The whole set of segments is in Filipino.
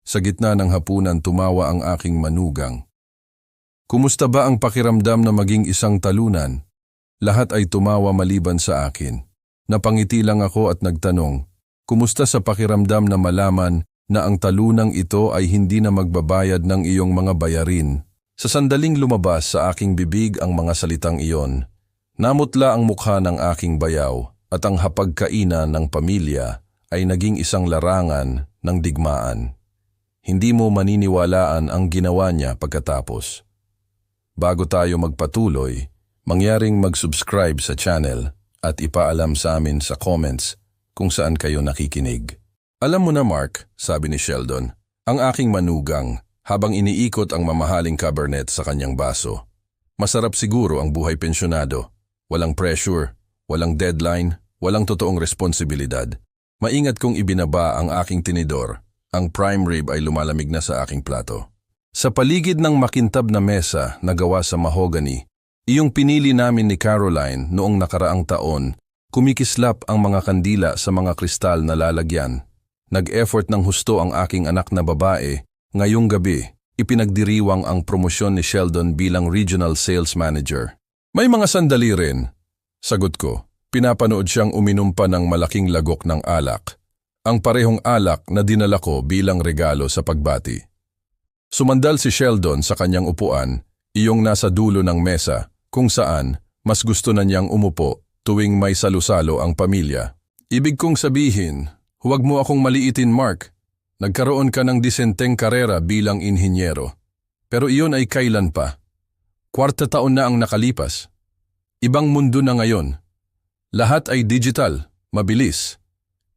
Sa gitna ng hapunan tumawa ang aking manugang. Kumusta ba ang pakiramdam na maging isang talunan? Lahat ay tumawa maliban sa akin. Napangiti lang ako at nagtanong, kumusta sa pakiramdam na malaman na ang talunang ito ay hindi na magbabayad ng iyong mga bayarin? Sa sandaling lumabas sa aking bibig ang mga salitang iyon, namutla ang mukha ng aking bayaw at ang hapagkainan ng pamilya ay naging isang larangan ng digmaan. Hindi mo maniniwalaan ang ginawa niya pagkatapos. Bago tayo magpatuloy, mangyaring mag-subscribe sa channel at ipaalam sa amin sa comments kung saan kayo nakikinig. Alam mo na Mark, sabi ni Sheldon, ang aking manugang habang iniikot ang mamahaling cabernet sa kanyang baso. Masarap siguro ang buhay pensyonado. Walang pressure, walang deadline, walang totoong responsibilidad. Maingat kong ibinaba ang aking tinidor. Ang prime rib ay lumalamig na sa aking plato. Sa paligid ng makintab na mesa na gawa sa mahogany, iyong pinili namin ni Caroline noong nakaraang taon, kumikislap ang mga kandila sa mga kristal na lalagyan. Nag-effort ng husto ang aking anak na babae. Ngayong gabi, ipinagdiriwang ang promosyon ni Sheldon bilang Regional Sales Manager. May mga sandali rin. Sagot ko, pinapanood siyang uminom pa ng malaking lagok ng alak. Ang parehong alak na dinala ko bilang regalo sa pagbati. Sumandal si Sheldon sa kanyang upuan, iyong nasa dulo ng mesa, kung saan mas gusto na niyang umupo tuwing may salusalo ang pamilya. Ibig kong sabihin, huwag mo akong maliitin Mark. Nagkaroon ka ng disenteng karera bilang inhinyero. Pero iyon ay kailan pa? 4 taon na ang nakalipas. Ibang mundo na ngayon. Lahat ay digital, mabilis.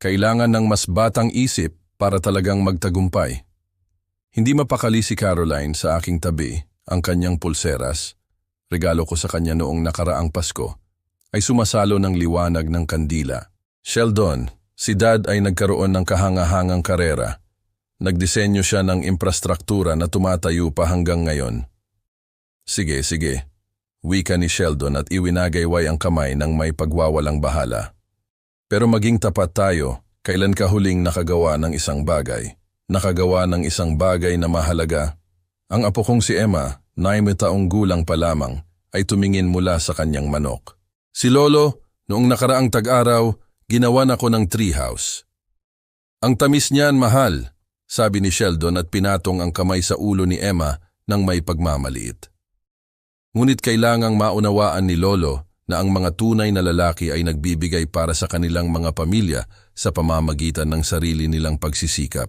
Kailangan ng mas batang isip para talagang magtagumpay. Hindi mapakali si Caroline sa aking tabi, ang kanyang pulseras, regalo ko sa kanya noong nakaraang Pasko, ay sumasalo ng liwanag ng kandila. Sheldon, si Dad ay nagkaroon ng kahangahangang karera. Nagdisenyo siya ng infrastruktura na tumatayo pa hanggang ngayon. Sige, wika ni Sheldon at iwinagayway ang kamay ng may pagwawalang bahala. Pero maging tapat tayo, kailan ka huling nakagawa ng isang bagay? Nakagawa ng isang bagay na mahalaga? Ang apo kong si Emma, 9 taong gulang pa lamang, ay tumingin mula sa kanyang manok. Si Lolo, noong nakaraang tag-araw, ginawan ako ng treehouse. Ang tamis niyan, mahal, sabi ni Sheldon at pinatong ang kamay sa ulo ni Emma ng may pagmamaliit. Ngunit kailangang maunawaan ni Lolo na ang mga tunay na lalaki ay nagbibigay para sa kanilang mga pamilya sa pamamagitan ng sarili nilang pagsisikap.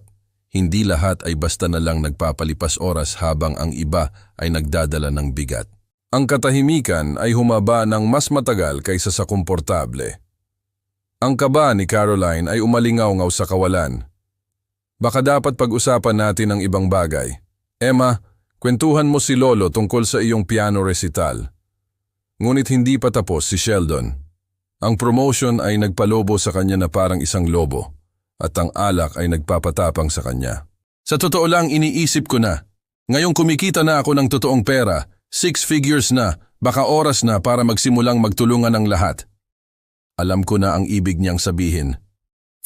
Hindi lahat ay basta na lang nagpapalipas oras habang ang iba ay nagdadala ng bigat. Ang katahimikan ay humaba ng mas matagal kaysa sa komportable. Ang kaba ni Caroline ay umalingaw-ngaw sa kawalan. Baka dapat pag-usapan natin ang ibang bagay. Emma, kwentuhan mo si Lolo tungkol sa iyong piano recital. Ngunit hindi pa tapos si Sheldon. Ang promotion ay nagpalobo sa kanya na parang isang lobo, at ang alak ay nagpapatapang sa kanya. Sa totoo lang iniisip ko na, ngayong kumikita na ako ng totoong pera, 6 figures na, baka oras na para magsimulang magtulungan ng lahat. Alam ko na ang ibig niyang sabihin.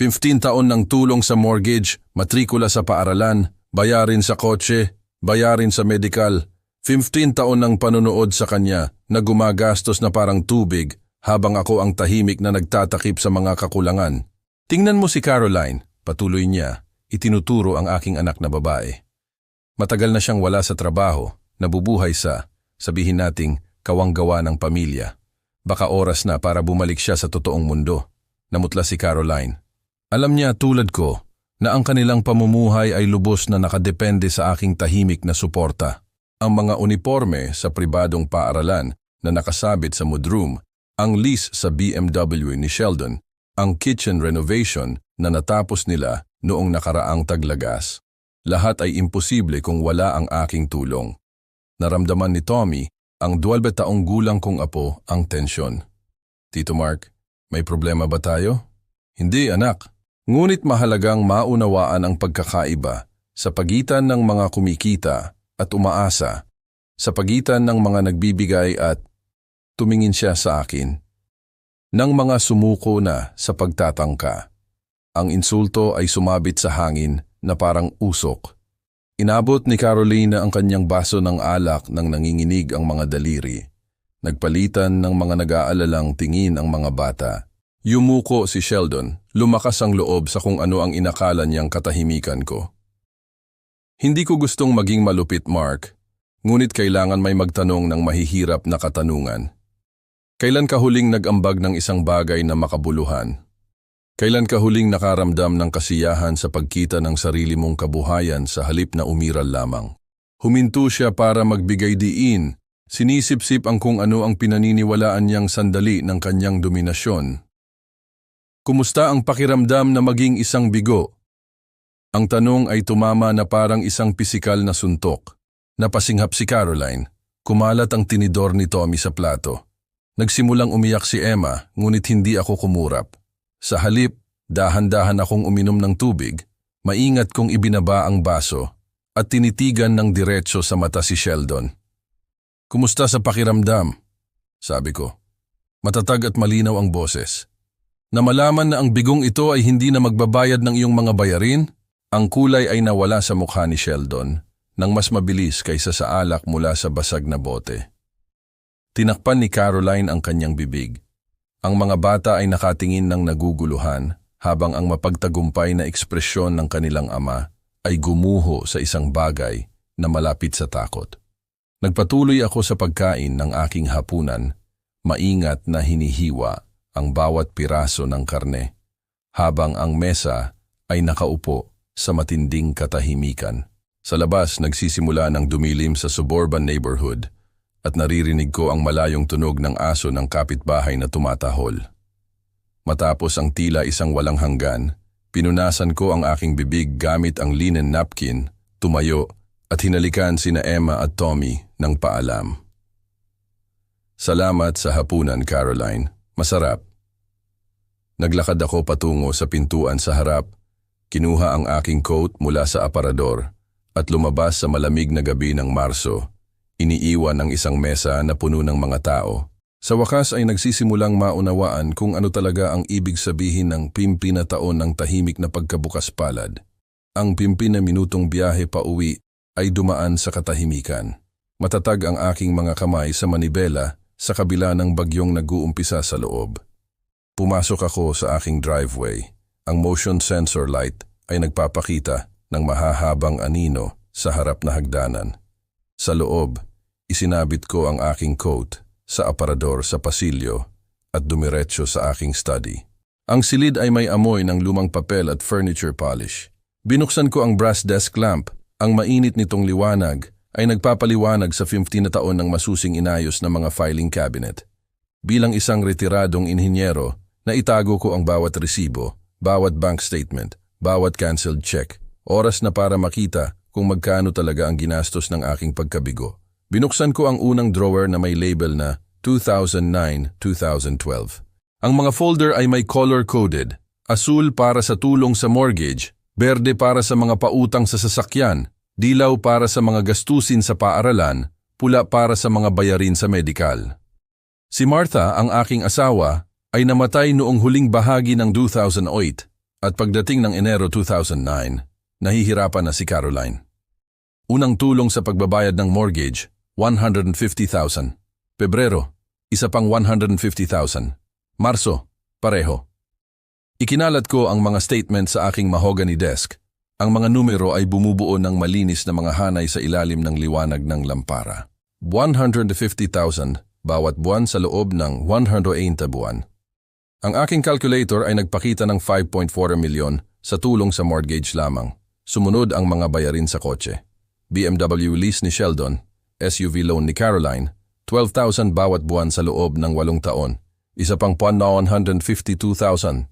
15 taon ng tulong sa mortgage, matrikula sa paaralan, bayarin sa kotse, bayarin sa medical, 15 taon ng panonood sa kanya na gumagastos na parang tubig habang ako ang tahimik na nagtatakip sa mga kakulangan. Tingnan mo si Caroline, patuloy niya, itinuturo ang aking anak na babae. Matagal na siyang wala sa trabaho, nabubuhay sa, sabihin nating, kawanggawa ng pamilya. Baka oras na para bumalik siya sa totoong mundo. Namutla si Caroline. Alam niya tulad ko na ang kanilang pamumuhay ay lubos na nakadepende sa aking tahimik na suporta. Ang mga uniforme sa pribadong paaralan na nakasabit sa mudroom, ang lease sa BMW ni Sheldon, ang kitchen renovation na natapos nila noong nakaraang taglagas. Lahat ay imposible kung wala ang aking tulong. Naramdaman ni Tommy, ang 12 taong gulang kong apo, ang tensyon. Tito Mark, may problema ba tayo? Hindi anak, ngunit mahalagang maunawaan ang pagkakaiba sa pagitan ng mga kumikita at umaasa, sa pagitan ng mga nagbibigay at tumingin siya sa akin. Nang mga sumuko na sa pagtatangka, ang insulto ay sumabit sa hangin na parang usok. Inabot ni Carolina ang kanyang baso ng alak nang nanginginig ang mga daliri. Nagpalitan ng mga nag-aalalang tingin ang mga bata. Yumuko si Sheldon, lumakas ang loob sa kung ano ang inakala niyang katahimikan ko. Hindi ko gustong maging malupit, Mark, ngunit kailangan may magtanong ng mahihirap na katanungan. Kailan ka huling nag-ambag ng isang bagay na makabuluhan? Kailan ka huling nakaramdam ng kasiyahan sa pagkita ng sarili mong kabuhayan sa halip na umiral lamang? Huminto siya para magbigay diin. Sinisip-sip ang kung ano ang pinaniniwalaan niyang sandali ng kanyang dominasyon. Kumusta ang pakiramdam na maging isang bigo? Ang tanong ay tumama na parang isang pisikal na suntok. Napasinghap si Caroline. Kumalat ang tinidor ni Tommy sa plato. Nagsimulang umiyak si Emma, ngunit hindi ako kumurap. Sa halip, dahan-dahan akong uminom ng tubig, maingat kong ibinaba ang baso at tinitigan ng diretso sa mata si Sheldon. Kumusta sa pakiramdam? Sabi ko. Matatag at malinaw ang boses. Na malaman na ang bigong ito ay hindi na magbabayad ng iyong mga bayarin, ang kulay ay nawala sa mukha ni Sheldon nang mas mabilis kaysa sa alak mula sa basag na bote. Tinakpan ni Caroline ang kanyang bibig. Ang mga bata ay nakatingin ng naguguluhan habang ang mapagtagumpay na ekspresyon ng kanilang ama ay gumuho sa isang bagay na malapit sa takot. Nagpatuloy ako sa pagkain ng aking hapunan, maingat na hinihiwa ang bawat piraso ng karne, habang ang mesa ay nakaupo sa matinding katahimikan. Sa labas, nagsisimula ng dumilim sa suburban neighborhood at naririnig ko ang malayong tunog ng aso ng kapitbahay na tumatahol. Matapos ang tila isang walang hanggan, pinunasan ko ang aking bibig gamit ang linen napkin, tumayo at hinalikan sina Emma at Tommy ng paalam. Salamat sa hapunan, Caroline. Masarap. Naglakad ako patungo sa pintuan sa harap, kinuha ang aking coat mula sa aparador at lumabas sa malamig na gabi ng Marso. Iniiwan ang isang mesa na puno ng mga tao. Sa wakas ay nagsisimulang maunawaan kung ano talaga ang ibig sabihin ng 50 na taon ng tahimik na pagkabukas palad. Ang 50 na minutong biyahe pa uwi ay dumaan sa katahimikan. Matatag ang aking mga kamay sa manibela sa kabila ng bagyong nag-uumpisa sa loob. Pumasok ako sa aking driveway. Ang motion sensor light ay nagpapakita ng mahahabang anino sa harap na hagdanan. Sa loob, isinabit ko ang aking coat sa aparador sa pasilyo at dumiretso sa aking study. Ang silid ay may amoy ng lumang papel at furniture polish. Binuksan ko ang brass desk lamp. Ang mainit nitong liwanag ay nagpapaliwanag sa 15 na taon ng masusing inayos na mga filing cabinet. Bilang isang retiradong inhinyero, naitago ko ang bawat resibo, bawat bank statement, bawat canceled check, oras na para makita kung magkano talaga ang ginastos ng aking pagkabigo. Binuksan ko ang unang drawer na may label na 2009-2012. Ang mga folder ay may color-coded, asul para sa tulong sa mortgage, berde para sa mga pautang sa sasakyan, dilaw para sa mga gastusin sa paaralan, pula para sa mga bayarin sa medikal. Si Martha, ang aking asawa, ay namatay noong huling bahagi ng 2008 at pagdating ng Enero 2009, nahihirapan na si Caroline. Unang tulong sa pagbabayad ng mortgage, 150,000. Pebrero, isa pang 150,000. Marso, pareho. Ikinalat ko ang mga statement sa aking mahogany desk. Ang mga numero ay bumubuo ng malinis na mga hanay sa ilalim ng liwanag ng lampara. 150,000 bawat buwan sa loob ng 180 buwan. Ang aking calculator ay nagpakita ng 5.4 milyon sa tulong sa mortgage lamang. Sumunod ang mga bayarin sa kotse. BMW lease ni Sheldon, SUV loan ni Caroline, 12,000 bawat buwan sa loob ng 8 taon. Isa pang 152,000.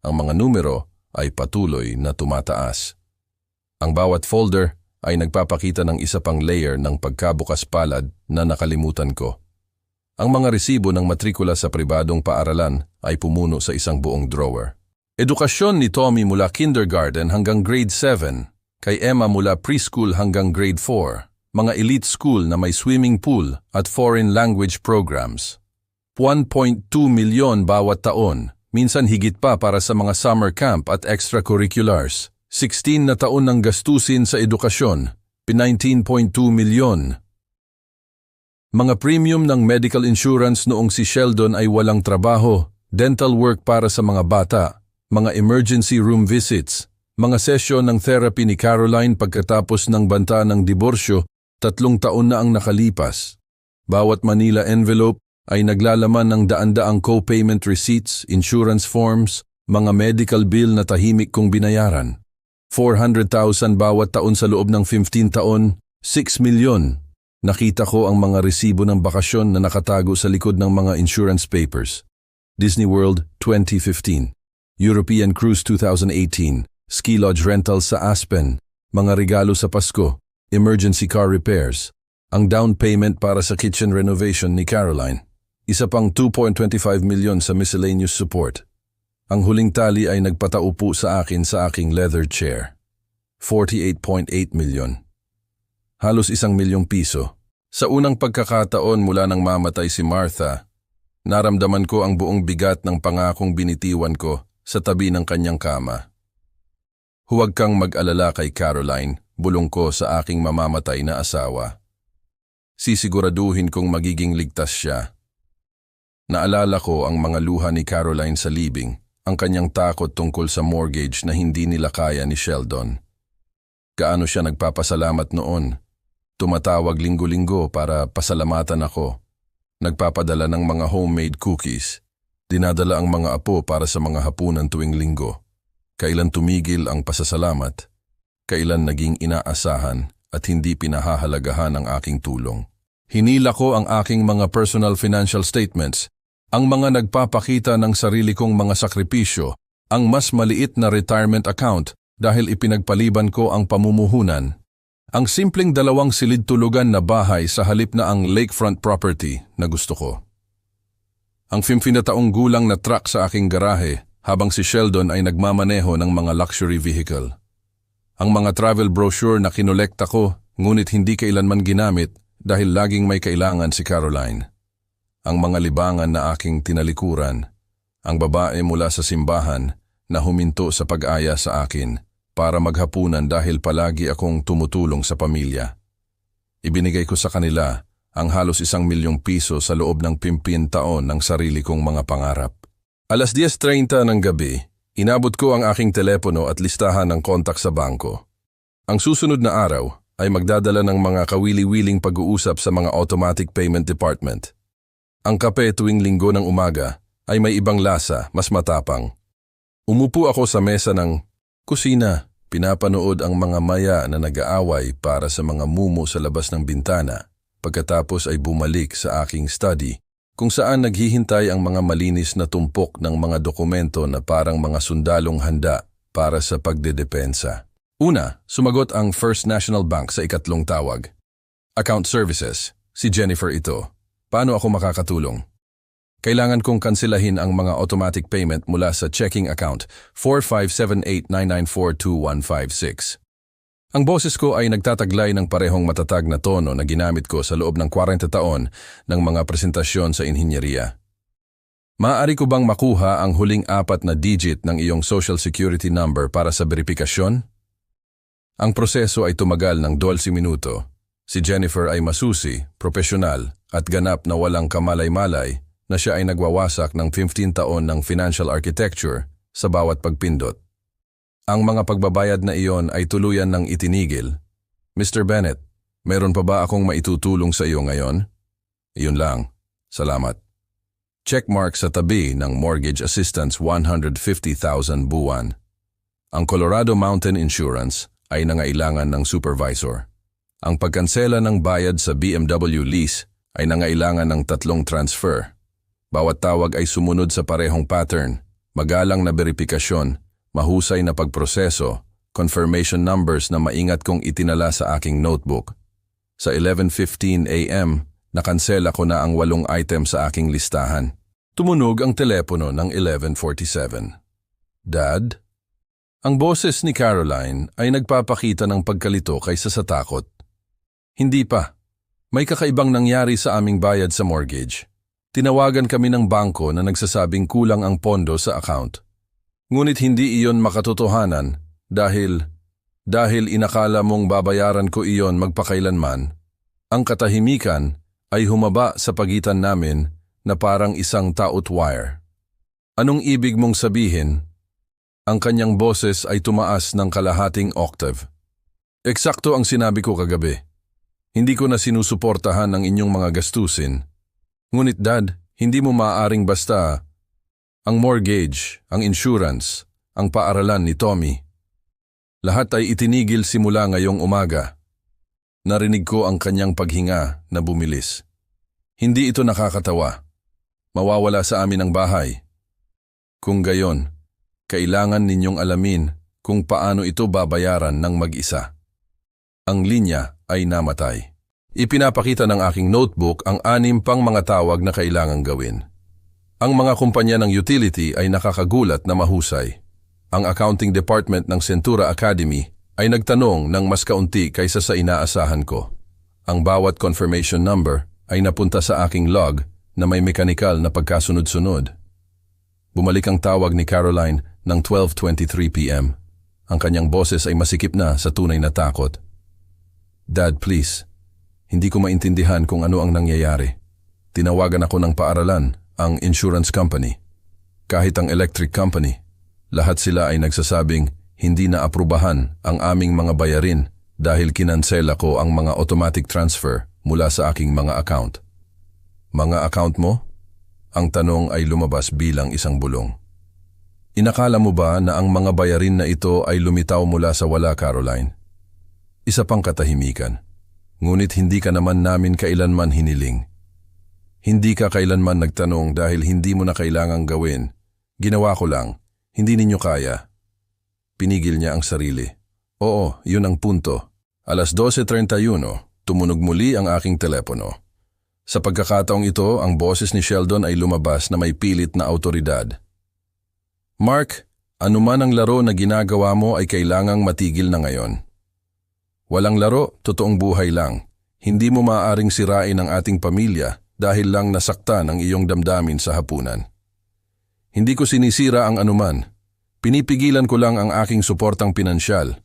Ang mga numero ay patuloy na tumataas. Ang bawat folder ay nagpapakita ng isa pang layer ng pagkabukas palad na nakalimutan ko. Ang mga resibo ng matrikula sa pribadong paaralan ay pumuno sa isang buong drawer. Edukasyon ni Tommy mula kindergarten hanggang grade 7, kay Emma mula preschool hanggang grade 4, mga elite school na may swimming pool at foreign language programs. 1.2 milyon bawat taon. Minsan higit pa para sa mga summer camp at extracurriculars. 16 na taon ng gastusin sa edukasyon, 19.2 milyon. Mga premium ng medical insurance noong si Sheldon ay walang trabaho, dental work para sa mga bata, mga emergency room visits, mga sesyon ng therapy ni Caroline pagkatapos ng banta ng diborsyo, 3 taon na ang nakalipas. Bawat Manila envelope ay naglalaman ng daan-daang co-payment receipts, insurance forms, mga medical bill na tahimik kong binayaran. 400,000 bawat taon sa loob ng 15 taon, 6 milyon. Nakita ko ang mga resibo ng bakasyon na nakatago sa likod ng mga insurance papers. Disney World 2015, European Cruise 2018, ski lodge rentals sa Aspen, mga regalo sa Pasko, emergency car repairs, ang down payment para sa kitchen renovation ni Caroline, isa pang 2.25 milyon sa miscellaneous support. Ang huling tali ay nagpataupo sa akin sa aking leather chair. 48.8 milyon. Halos 1 milyong piso. Sa unang pagkakataon mula nang mamatay si Martha, naramdaman ko ang buong bigat ng pangakong binitiwan ko sa tabi ng kanyang kama. Huwag kang mag-alala kay Caroline, bulong ko sa aking mamamatay na asawa. Sisiguraduhin kong magiging ligtas siya. Naalala ko ang mga luha ni Caroline sa libing, ang kanyang takot tungkol sa mortgage na hindi nila kaya ni Sheldon. Gaano siya nagpapasalamat noon. Tumatawag linggo-linggo para pasalamatan ako. Nagpapadala ng mga homemade cookies. Dinadala ang mga apo para sa mga hapunan tuwing linggo. Kailan tumigil ang pasasalamat? Kailan naging inaasahan at hindi pinahahalagahan ang aking tulong? Hinila ko ang aking mga personal financial statements, ang mga nagpapakita ng sarili kong mga sakripisyo, ang mas maliit na retirement account dahil ipinagpaliban ko ang pamumuhunan. Ang simpleng 2 silid-tulugan na bahay sa halip na ang lakefront property na gusto ko. Ang 15 na taong gulang na truck sa aking garahe habang si Sheldon ay nagmamaneho ng mga luxury vehicle. Ang mga travel brochure na kinolekta ko ngunit hindi kailanman ginamit dahil laging may kailangan si Caroline. Ang mga libangan na aking tinalikuran, ang babae mula sa simbahan na huminto sa pag-aya sa akin para maghapunan dahil palagi akong tumutulong sa pamilya. Ibinigay ko sa kanila ang halos 1 milyong piso sa loob ng 15 taon ng sarili kong mga pangarap. Alas 10:30 ng gabi, inabot ko ang aking telepono at listahan ng kontak sa bangko. Ang susunod na araw ay magdadala ng mga kawili-wiling pag-uusap sa mga automatic payment department. Ang kape tuwing linggo ng umaga ay may ibang lasa, mas matapang. Umupo ako sa mesa ng kusina, pinapanood ang mga maya na nag-aaway para sa mga mumo sa labas ng bintana. Pagkatapos ay bumalik sa aking study kung saan naghihintay ang mga malinis na tumpok ng mga dokumento na parang mga sundalong handa para sa pagdedepensa. Una, sumagot ang First National Bank sa 2nd tawag. Account Services, si Jennifer ito. Paano ako makakatulong? Kailangan kong kansilahin ang mga automatic payment mula sa checking account 457899425156. Ang boses ko ay nagtataglay ng parehong matatag na tono na ginamit ko sa loob ng 40 taon ng mga presentasyon sa inhinyeriya. Maaari ko bang makuha ang huling 4 na digit ng iyong social security number para sa verifikasyon? Ang proseso ay tumagal ng 12 minuto. Si Jennifer ay masusi, profesional at ganap na walang kamalay-malay na siya ay nagwawasak ng 15 taon ng financial architecture sa bawat pagpindot. Ang mga pagbabayad na iyon ay tuluyan ng itinigil. Mr. Bennett, meron pa ba akong maitutulong sa iyo ngayon? Iyon lang. Salamat. Checkmark sa tabi ng mortgage assistance 150,000 buwan. Ang Colorado Mountain Insurance ay nangailangan ng supervisor. Ang pagkansela ng bayad sa BMW lease ay nangailangan ng 3 transfer. Bawat tawag ay sumunod sa parehong pattern, magalang na verifikasyon, mahusay na pagproseso, confirmation numbers na maingat kong itinala sa aking notebook. Sa 11:15 a.m., nakansela ko na ang 8 item sa aking listahan. Tumunog ang telepono ng 11:47. Dad? Ang boses ni Caroline ay nagpapakita ng pagkalito kaysa sa takot. Hindi pa. May kakaibang nangyari sa aming bayad sa mortgage. Tinawagan kami ng bangko na nagsasabing kulang ang pondo sa account. Ngunit hindi iyon makatotohanan dahil Dahil inakala mong babayaran ko iyon magpakailanman, ang katahimikan ay humaba sa pagitan namin na parang isang taut wire. Anong ibig mong sabihin? Ang kanyang boses ay tumaas ng kalahating octave. Eksakto ang sinabi ko kagabi. Hindi ko na sinusuportahan ang inyong mga gastusin. Ngunit Dad, hindi mo maaaring basta ang mortgage, ang insurance, ang paaralan ni Tommy. Lahat ay itinigil simula ngayong umaga. Narinig ko ang kanyang paghinga na bumilis. Hindi ito nakakatawa. Mawawala sa amin ang bahay. Kung gayon, kailangan ninyong alamin kung paano ito babayaran ng mag-isa. Ang linya ay namatay. Ipinapakita ng aking notebook ang 6 pang mga tawag na kailangang gawin. Ang mga kumpanya ng utility ay nakakagulat na mahusay. Ang accounting department ng Centura Academy ay nagtanong ng mas kaunti kaysa sa inaasahan ko. Ang bawat confirmation number ay napunta sa aking log na may mekanikal na pagkasunod-sunod. Bumalik ang tawag ni Caroline ng 12:23 p.m. Ang kanyang boses ay masikip na sa tunay na takot. Dad, please. Hindi ko maintindihan kung ano ang nangyayari. Tinawagan ako ng paaralan, ang insurance company. Kahit ang electric company. Lahat sila ay nagsasabing hindi na aprubahan ang aming mga bayarin dahil kinansela ko ang mga automatic transfer mula sa aking mga account. Mga account mo? Ang tanong ay lumabas bilang isang bulong. Inakala mo ba na ang mga bayarin na ito ay lumitaw mula sa wala, Caroline? Isa pang katahimikan. Ngunit hindi ka naman namin kailanman hiniling. Hindi ka kailanman nagtanong dahil hindi mo na kailangang gawin. Ginawa ko lang. Hindi ninyo kaya. Pinigil niya ang sarili. Oo, yun ang punto. 12:31, tumunog muli ang aking telepono. Sa pagkakataong ito, ang boses ni Sheldon ay lumabas na may pilit na autoridad. Mark, anuman ang laro na ginagawa mo ay kailangang matigil na ngayon. Walang laro, totoong buhay lang. Hindi mo maaaring sirain ang ating pamilya dahil lang nasaktan ang iyong damdamin sa hapunan. Hindi ko sinisira ang anuman. Pinipigilan ko lang ang aking suportang pinansyal.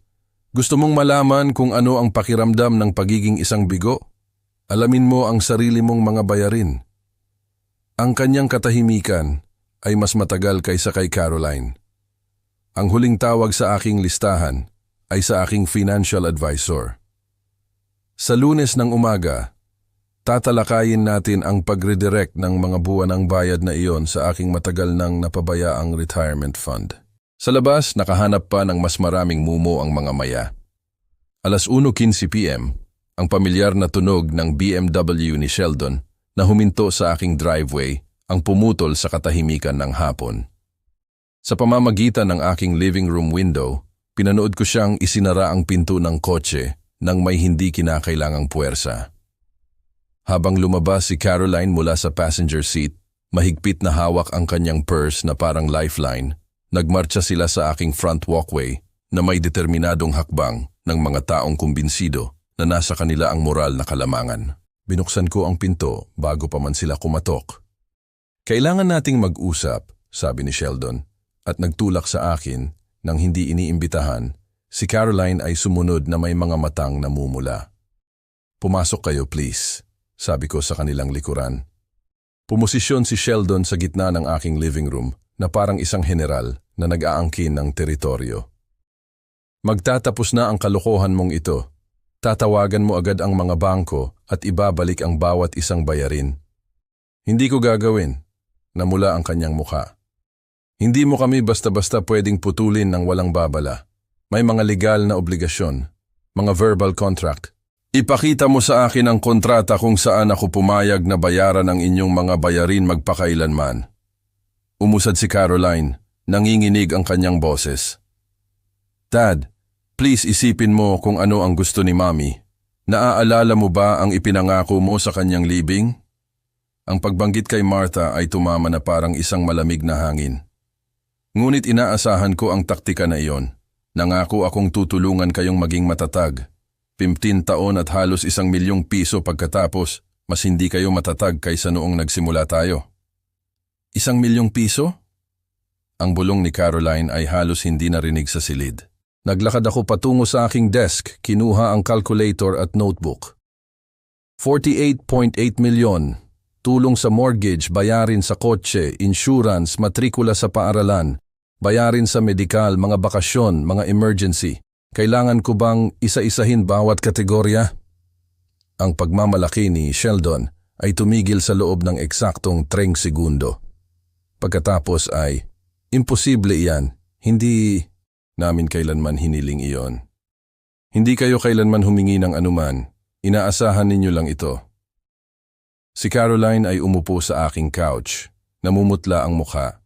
Gusto mong malaman kung ano ang pakiramdam ng pagiging isang bigo? Alamin mo ang sarili mong mga bayarin. Ang kanyang katahimikan ay mas matagal kaysa kay Caroline. Ang huling tawag sa aking listahan ay sa aking financial advisor. Sa Lunes ng umaga, tatalakayin natin ang pag-redirect ng mga buwanang bayad na iyon sa aking matagal nang napabayaang retirement fund. Sa labas, nakahanap pa ng mas maraming mumo ang mga maya. 1:15 p.m., ang pamilyar na tunog ng BMW ni Sheldon na huminto sa aking driveway ang pumutol sa katahimikan ng hapon. Sa pamamagitan ng aking living room window, pinanood ko siyang isinara ang pinto ng kotse nang may hindi kinakailangang puwersa. Habang lumabas si Caroline mula sa passenger seat, mahigpit na hawak ang kanyang purse na parang lifeline, nagmarcha sila sa aking front walkway na may determinadong hakbang ng mga taong kumbinsido na nasa kanila ang moral na kalamangan. Binuksan ko ang pinto bago pa man sila kumatok. Kailangan nating mag-usap, sabi ni Sheldon, at nagtulak sa akin nang hindi iniimbitahan. Si Caroline ay sumunod na may mga matang namumula. Pumasok kayo please, sabi ko sa kanilang likuran. Pumosisyon si Sheldon sa gitna ng aking living room na parang isang general na nag-aangkin ng teritoryo. Magtatapos na ang kalokohan mong ito. Tatawagan mo agad ang mga bangko at ibabalik ang bawat isang bayarin. Hindi ko gagawin, namula ang kanyang mukha. Hindi mo kami basta-basta pwedeng putulin ng walang babala. May mga legal na obligasyon, mga verbal contract. Ipakita mo sa akin ang kontrata kung saan ako pumayag na bayaran ang inyong mga bayarin magpakailanman. Umusad si Caroline, nanginginig ang kanyang boses. Dad, please isipin mo kung ano ang gusto ni Mommy. Naaalala mo ba ang ipinangako mo sa kanyang libing? Ang pagbanggit kay Martha ay tumama na parang isang malamig na hangin. Ngunit inaasahan ko ang taktika na iyon. Nangako akong tutulungan kayong maging matatag. 15 taon at halos 1 milyong piso pagkatapos, mas hindi kayo matatag kaysa noong nagsimula tayo. 1 milyong piso? Ang bulong ni Caroline ay halos hindi narinig sa silid. Naglakad ako patungo sa aking desk, kinuha ang calculator at notebook. 48.8 milyon. Tulong sa mortgage, bayarin sa kotse, insurance, matrikula sa paaralan, bayarin sa medikal, mga bakasyon, mga emergency. Kailangan ko bang isa-isahin bawat kategorya? Ang pagmamalaki ni Sheldon ay tumigil sa loob ng eksaktong 3 segundo. Pagkatapos ay, imposible iyan, hindi namin kailanman hiniling iyon. Hindi kayo kailanman humingi ng anuman, inaasahan ninyo lang ito. Si Caroline ay umupo sa aking couch, namumutla ang mukha.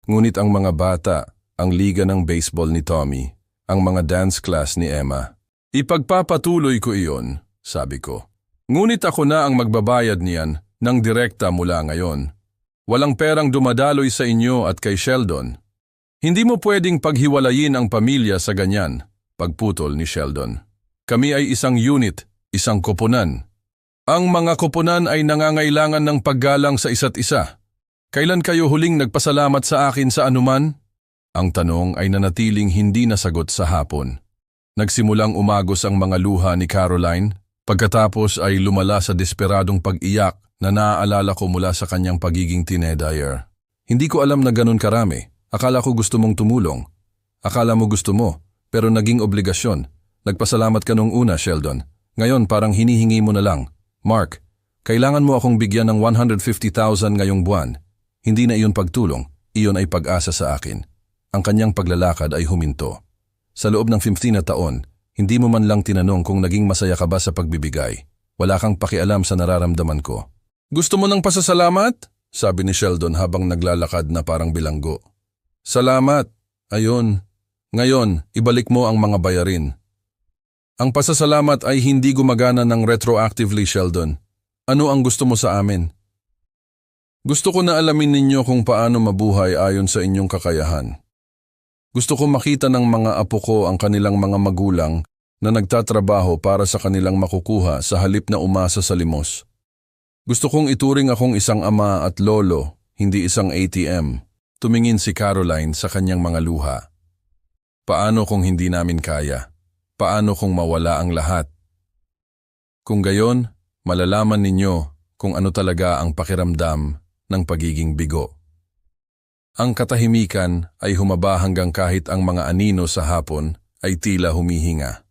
Ngunit ang mga bata, ang liga ng baseball ni Tommy, ang mga dance class ni Emma, ipagpapatuloy ko iyon, sabi ko. Ngunit ako na ang magbabayad niyan ng direkta mula ngayon. Walang perang dumadaloy sa inyo at kay Sheldon. Hindi mo pwedeng paghiwalayin ang pamilya sa ganyan, pagputol ni Sheldon. Kami ay isang unit, isang koponan. Ang mga koponan ay nangangailangan ng paggalang sa isa't isa. Kailan kayo huling nagpasalamat sa akin sa anuman? Ang tanong ay nanatiling hindi nasagot sa hapon. Nagsimulang umagos ang mga luha ni Caroline, pagkatapos ay lumala sa desperadong pag-iyak na naaalala ko mula sa kanyang pagiging teenager. Hindi ko alam na ganun karami. Akala ko gusto mong tumulong. Akala mo gusto mo, pero naging obligasyon. Nagpasalamat ka nung una, Sheldon. Ngayon parang hinihingi mo na lang. Mark, kailangan mo akong bigyan ng 150,000 ngayong buwan. Hindi na iyon pagtulong, iyon ay pag-asa sa akin. Ang kanyang paglalakad ay huminto. Sa loob ng 15 na taon, hindi mo man lang tinanong kung naging masaya ka ba sa pagbibigay. Wala kang pakialam sa nararamdaman ko. Gusto mo ng pasasalamat? Sabi ni Sheldon habang naglalakad na parang bilanggo. Salamat. Ayon. Ngayon, ibalik mo ang mga bayarin. Ang pasasalamat ay hindi gumagana ng retroactively, Sheldon. Ano ang gusto mo sa amin? Gusto ko na alamin ninyo kung paano mabuhay ayon sa inyong kakayahan. Gusto ko makita ng mga apo ko ang kanilang mga magulang na nagtatrabaho para sa kanilang makukuha sa halip na umasa sa limos. Gusto kong ituring akong isang ama at lolo, hindi isang ATM. Tumingin si Caroline sa kanyang mga luha. Paano kung hindi namin kaya? Paano kung mawala ang lahat? Kung gayon, malalaman ninyo kung ano talaga ang pakiramdam ng pagiging bigo. Ang katahimikan ay humaba hanggang kahit ang mga anino sa hapon ay tila humihinga.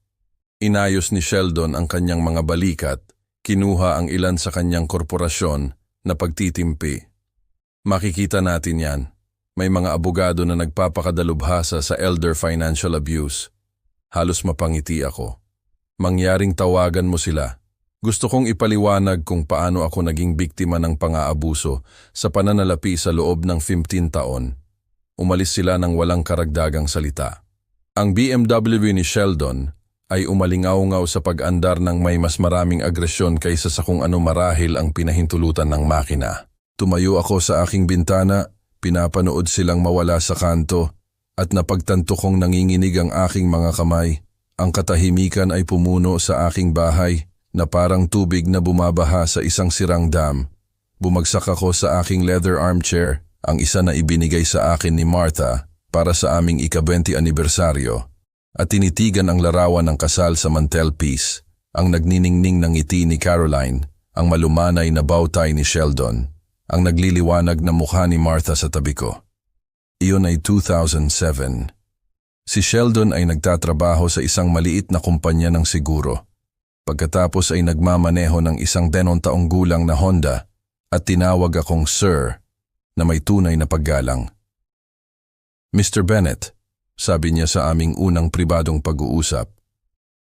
Inayos ni Sheldon ang kanyang mga balikat, kinuha ang ilan sa kanyang korporasyon na pagtitimpi. Makikita natin yan. May mga abogado na nagpapakadalubhasa sa elder financial abuse. Halos mapangiti ako. Mangyaring tawagan mo sila. Gusto kong ipaliwanag kung paano ako naging biktima ng pang-aabuso sa pananalapi sa loob ng 15 taon. Umalis sila ng walang karagdagang salita. Ang BMW ni Sheldon ay umalingaw-ngaw sa pag-andar ng may mas maraming agresyon kaysa sa kung ano marahil ang pinahintulutan ng makina. Tumayo ako sa aking bintana, pinapanood silang mawala sa kanto at napagtanto kong nanginginig ang aking mga kamay. Ang katahimikan ay pumuno sa aking bahay na parang tubig na bumabaha sa isang sirang dam. Bumagsak ako sa aking leather armchair, ang isa na ibinigay sa akin ni Martha para sa aming ika-20 anibersaryo, at tinitigan ang larawan ng kasal sa mantelpiece, ang nagniningning ng ngiti ni Caroline, ang malumanay na bowtie ni Sheldon, ang nagliliwanag na mukha ni Martha sa tabi ko. Iyon ay 2007. Si Sheldon ay nagtatrabaho sa isang maliit na kumpanya ng siguro. Pagkatapos ay nagmamaneho ng isang 20 taong gulang na Honda at tinawag akong Sir na may tunay na paggalang. Mr. Bennett, sabi niya sa aming unang pribadong pag-uusap,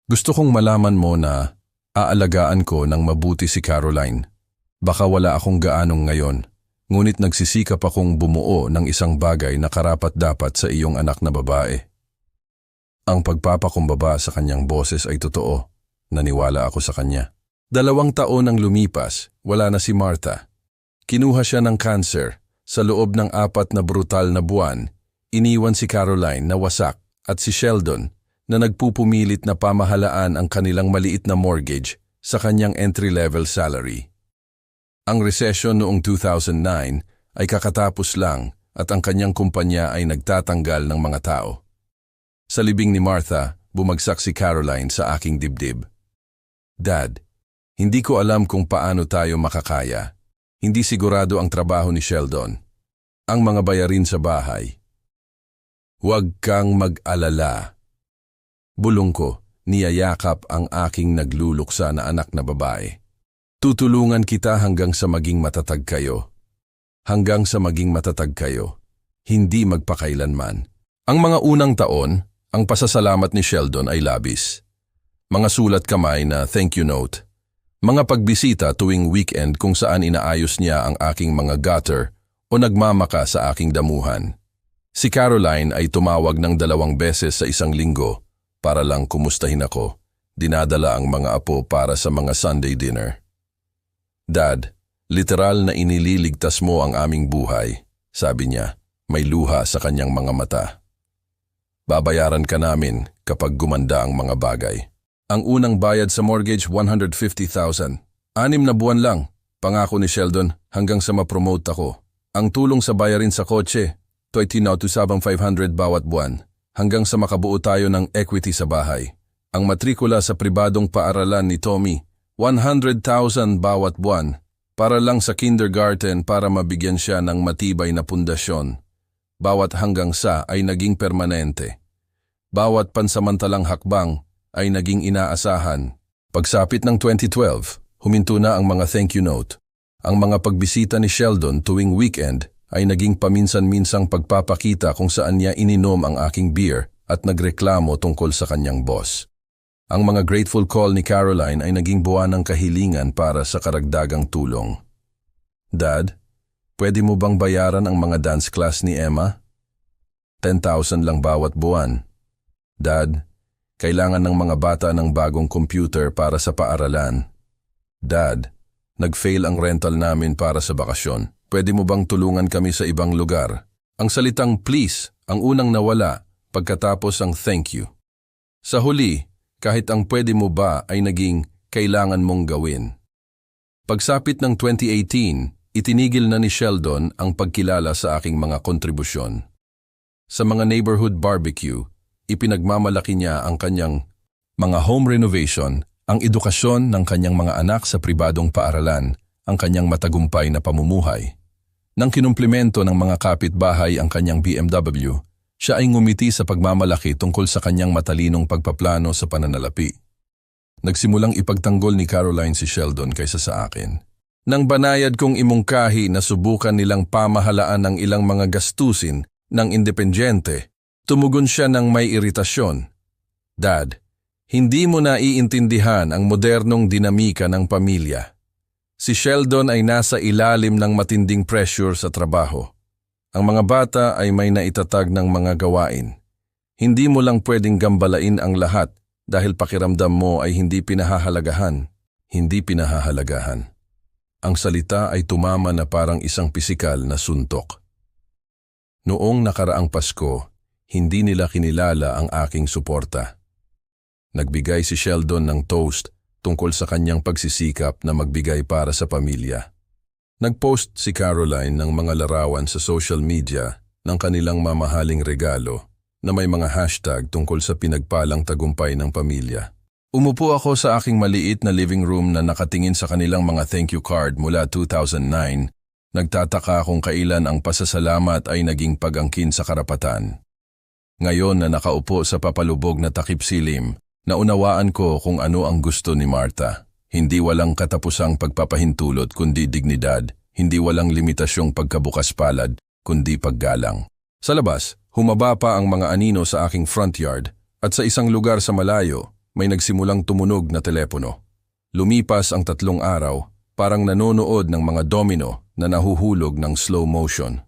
gusto kong malaman mo na aalagaan ko ng mabuti si Caroline. Baka wala akong gaanong ngayon, ngunit nagsisikap akong bumuo ng isang bagay na karapat-dapat sa iyong anak na babae. Ang pagpapakumbaba sa kanyang boses ay totoo. Naniwala ako sa kanya. 2 taon ang lumipas, wala na si Martha. Kinuha siya ng cancer. Sa loob ng 4 na brutal na buwan, iniwan si Caroline na wasak at si Sheldon na nagpupumilit na pamahalaan ang kanilang maliit na mortgage sa kanyang entry-level salary. Ang resesyon noong 2009 ay kakatapos lang at ang kanyang kumpanya ay nagtatanggal ng mga tao. Sa libing ni Martha, bumagsak si Caroline sa aking dibdib. Dad, hindi ko alam kung paano tayo makakaya. Hindi sigurado ang trabaho ni Sheldon. Ang mga bayarin sa bahay. Huwag kang mag-alala. Bulong ko, niyayakap ang aking nagluluksa na anak na babae. Tutulungan kita hanggang sa maging matatag kayo. Hanggang sa maging matatag kayo. Hindi magpakailanman. Ang mga unang taon, ang pasasalamat ni Sheldon ay labis. Mga sulat kamay na thank you note. Mga pagbisita tuwing weekend kung saan inaayos niya ang aking mga gutter o nagmamaka sa aking damuhan. Si Caroline ay tumawag ng 2 beses sa isang linggo para lang kumustahin ako. Dinadala ang mga apo para sa mga Sunday dinner. Dad, literal na inililigtas mo ang aming buhay, sabi niya, may luha sa kanyang mga mata. Babayaran ka namin kapag gumanda ang mga bagay. Ang unang bayad sa mortgage, 150,000. 6 na buwan lang, pangako ni Sheldon hanggang sa ma-promote ako. Ang tulong sa bayarin sa kotse, 22,500 bawat buwan, hanggang sa makabuo tayo ng equity sa bahay. Ang matrikula sa pribadong paaralan ni Tommy, 100,000 bawat buwan, para lang sa kindergarten para mabigyan siya ng matibay na pundasyon. Bawat hanggang sa ay naging permanente. Bawat pansamantalang hakbang ay naging inaasahan. Pagsapit ng 2012, huminto na ang mga thank you note. Ang mga pagbisita ni Sheldon tuwing weekend ay naging paminsan-minsang pagpapakita kung saan niya ininom ang aking beer at nagreklamo tungkol sa kanyang boss. Ang mga grateful call ni Caroline ay naging buwan ng kahilingan para sa karagdagang tulong. Dad, pwede mo bang bayaran ang mga dance class ni Emma? 10,000 lang bawat buwan. Dad, kailangan ng mga bata ng bagong computer para sa paaralan. Dad, nag-fail ang rental namin para sa bakasyon. Pwede mo bang tulungan kami sa ibang lugar? Ang salitang please ang unang nawala pagkatapos ang thank you. Sa huli, kahit ang pwede mo ba ay naging kailangan mong gawin. Pagsapit ng 2018, itinigil na ni Sheldon ang pagkilala sa aking mga kontribusyon. Sa mga neighborhood barbecue, ipinagmamalaki niya ang kanyang mga home renovation, ang edukasyon ng kanyang mga anak sa pribadong paaralan, ang kanyang matagumpay na pamumuhay. Nang kinumplimento ng mga kapitbahay ang kanyang BMW, siya ay ngumiti sa pagmamalaki tungkol sa kanyang matalinong pagpaplano sa pananalapi. Nagsimulang ipagtanggol ni Caroline si Sheldon kaysa sa akin. Nang banayad kong imungkahi na subukan nilang pamahalaan ng ilang mga gastusin ng independyente, tumugon siya ng may iritasyon. Dad, hindi mo na iintindihan ang modernong dinamika ng pamilya. Si Sheldon ay nasa ilalim ng matinding pressure sa trabaho. Ang mga bata ay may naitatag ng mga gawain. Hindi mo lang pwedeng gambalain ang lahat dahil pakiramdam mo ay hindi pinahahalagahan. Hindi pinahahalagahan. Ang salita ay tumama na parang isang pisikal na suntok. Noong nakaraang Pasko, hindi nila kinilala ang aking suporta. Nagbigay si Sheldon ng toast tungkol sa kanyang pagsisikap na magbigay para sa pamilya. Nagpost si Caroline ng mga larawan sa social media ng kanilang mamahaling regalo na may mga hashtag tungkol sa pinagpalang tagumpay ng pamilya. Umupo ako sa aking maliit na living room na nakatingin sa kanilang mga thank you card mula 2009. Nagtataka kung kailan ang pasasalamat ay naging pag-angkin sa karapatan. Ngayon na nakaupo sa papalubog na takip silim, naunawaan ko kung ano ang gusto ni Martha. Hindi walang katapusang pagpapahintulot kundi dignidad, hindi walang limitasyong pagkabukas palad kundi paggalang. Sa labas, humaba pa ang mga anino sa aking front yard at sa isang lugar sa malayo, may nagsimulang tumunog na telepono. Lumipas ang 3 araw, parang nanonood ng mga domino na nahuhulog ng slow motion.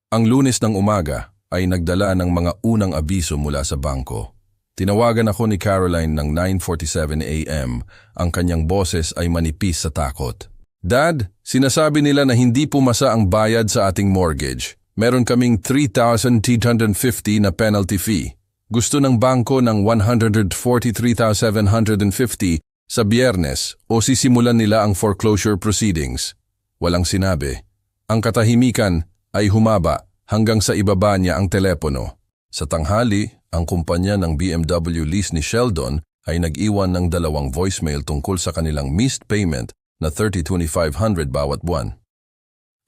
Ang Lunes ng umaga ay nagdala ng mga unang abiso mula sa bangko. Tinawagan ako ni Caroline ng 9:47 a.m. Ang kanyang boses ay manipis sa takot. Dad, sinasabi nila na hindi pumasa ang bayad sa ating mortgage. Meron kaming 3,850 na penalty fee. Gusto ng bangko ng 143,750 sa Biyernes o sisimulan nila ang foreclosure proceedings. Walang sinabi. Ang katahimikan ay humaba hanggang sa ibaba niya ang telepono. Sa tanghali, ang kumpanya ng BMW lease ni Sheldon ay nag-iwan ng 2 voicemail tungkol sa kanilang missed payment na $30,200 bawat buwan.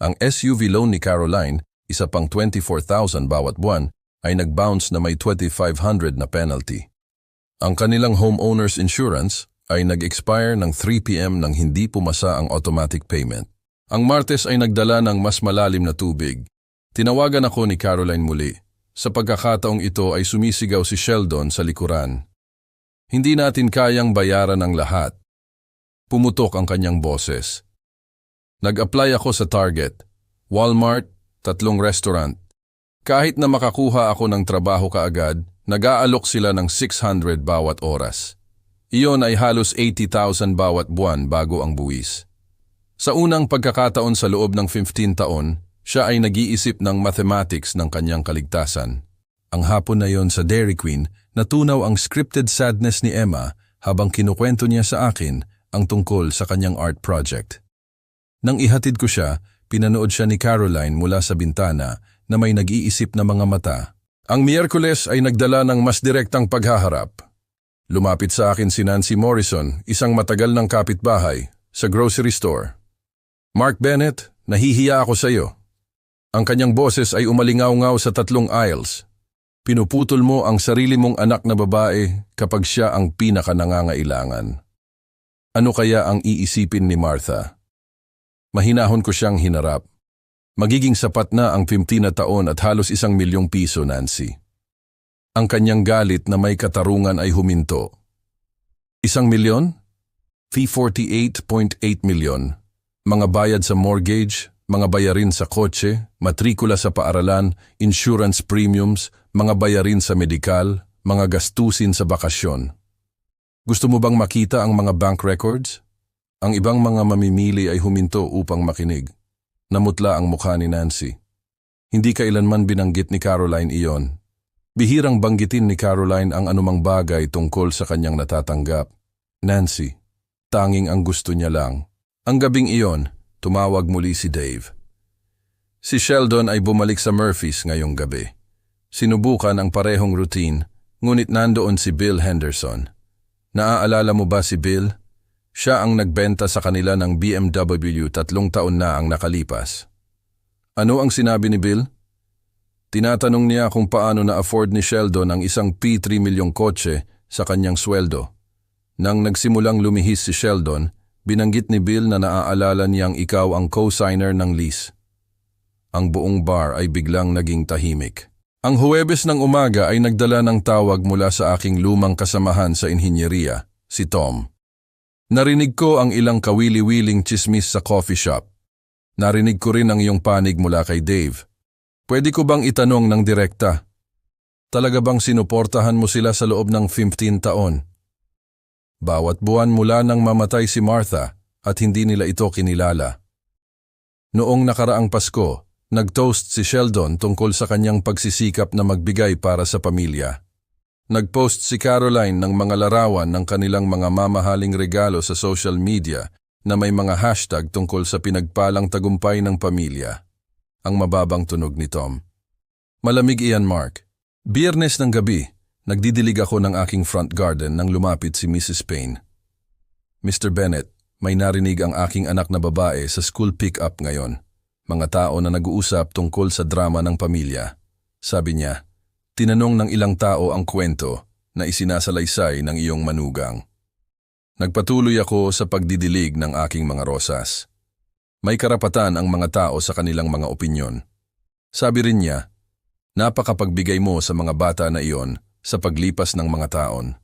Ang SUV loan ni Caroline, isa pang $24,000 bawat buwan, ay nag-bounce na may $2,500 na penalty. Ang kanilang homeowner's insurance ay nag-expire ng 3 p.m. nang hindi pumasa ang automatic payment. Ang Martes ay nagdala ng mas malalim na tubig. Tinawagan ako ni Caroline muli. Sa pagkakataong ito ay sumisigaw si Sheldon sa likuran. Hindi natin kayang bayaran ang lahat. Pumutok ang kanyang boses. Nag-apply ako sa Target, Walmart, 3 restaurant. Kahit na makakuha ako ng trabaho kaagad, nag-aalok sila ng $600 bawat oras. Iyon ay halos $80,000 bawat buwan bago ang buwis. Sa unang pagkakataon sa loob ng 15 taon, siya ay nag-iisip ng mathematics ng kanyang kaligtasan. Ang hapon na yon sa Dairy Queen, natunaw ang scripted sadness ni Emma habang kinukwento niya sa akin ang tungkol sa kanyang art project. Nang ihatid ko siya, pinanood siya ni Caroline mula sa bintana na may nag-iisip na mga mata. Ang Miyerkules ay nagdala ng mas direktang paghaharap. Lumapit sa akin si Nancy Morrison, isang matagal ng kapitbahay, sa grocery store. Mark Bennett, nahihiya ako sa iyo. Ang kanyang boses ay umalingaw-ngaw sa 3 aisles. Pinuputol mo ang sarili mong anak na babae kapag siya ang pinaka-nangangailangan. Ano kaya ang iisipin ni Martha? Mahinahon ko siyang hinarap. Magiging sapat na ang 15 na taon at halos ₱1,000,000, Nancy. Ang kanyang galit na may katarungan ay huminto. $1,000,000? Fee $48.8 million. Mga bayad sa mortgage, mga bayarin sa kotse, matrikula sa paaralan, insurance premiums, mga bayarin sa medikal, mga gastusin sa bakasyon. Gusto mo bang makita ang mga bank records? Ang ibang mga mamimili ay huminto upang makinig. Namutla ang mukha ni Nancy. Hindi kailanman binanggit ni Caroline iyon. Bihirang banggitin ni Caroline ang anumang bagay tungkol sa kanyang natatanggap. Nancy, tanging ang gusto niya lang. Ang gabing iyon, tumawag muli si Dave. Si Sheldon ay bumalik sa Murphy's ngayong gabi. Sinubukan ang parehong routine, ngunit nandoon si Bill Henderson. Naaalala mo ba si Bill? Siya ang nagbenta sa kanila ng BMW 3 taon na ang nakalipas. Ano ang sinabi ni Bill? Tinatanong niya kung paano na-afford ni Sheldon ang isang P3 milyong kotse sa kanyang sweldo. Nang nagsimulang lumihis si Sheldon, binanggit ni Bill na naaalala niyang ikaw ang co-signer ng lease. Ang buong bar ay biglang naging tahimik. Ang Huwebes ng umaga ay nagdala ng tawag mula sa aking lumang kasamahan sa inhinyeriya, si Tom. Narinig ko ang ilang kawili-wiling tsismis sa coffee shop. Narinig ko rin ang iyong panig mula kay Dave. Pwede ko bang itanong ng direkta? Talaga bang sinuportahan mo sila sa loob ng 15 taon? Bawat buwan mula nang mamatay si Martha at hindi nila ito kinilala. Noong nakaraang Pasko, nag-toast si Sheldon tungkol sa kanyang pagsisikap na magbigay para sa pamilya. Nag-post si Caroline ng mga larawan ng kanilang mga mamahaling regalo sa social media na may mga hashtag tungkol sa pinagpalang tagumpay ng pamilya. Ang mababang tunog ni Tom. Malamig iyan, Mark. Biyernes ng gabi, nagdidilig ako ng aking front garden nang lumapit si Mrs. Payne. Mr. Bennett, may narinig ang aking anak na babae sa school pick-up ngayon. Mga tao na nag-uusap tungkol sa drama ng pamilya. Sabi niya, tinanong ng ilang tao ang kwento na isinasalaysay ng iyong manugang. Nagpatuloy ako sa pagdidilig ng aking mga rosas. May karapatan ang mga tao sa kanilang mga opinyon. Sabi rin niya, napakapagbigay mo sa mga bata na iyon sa paglipas ng mga taon.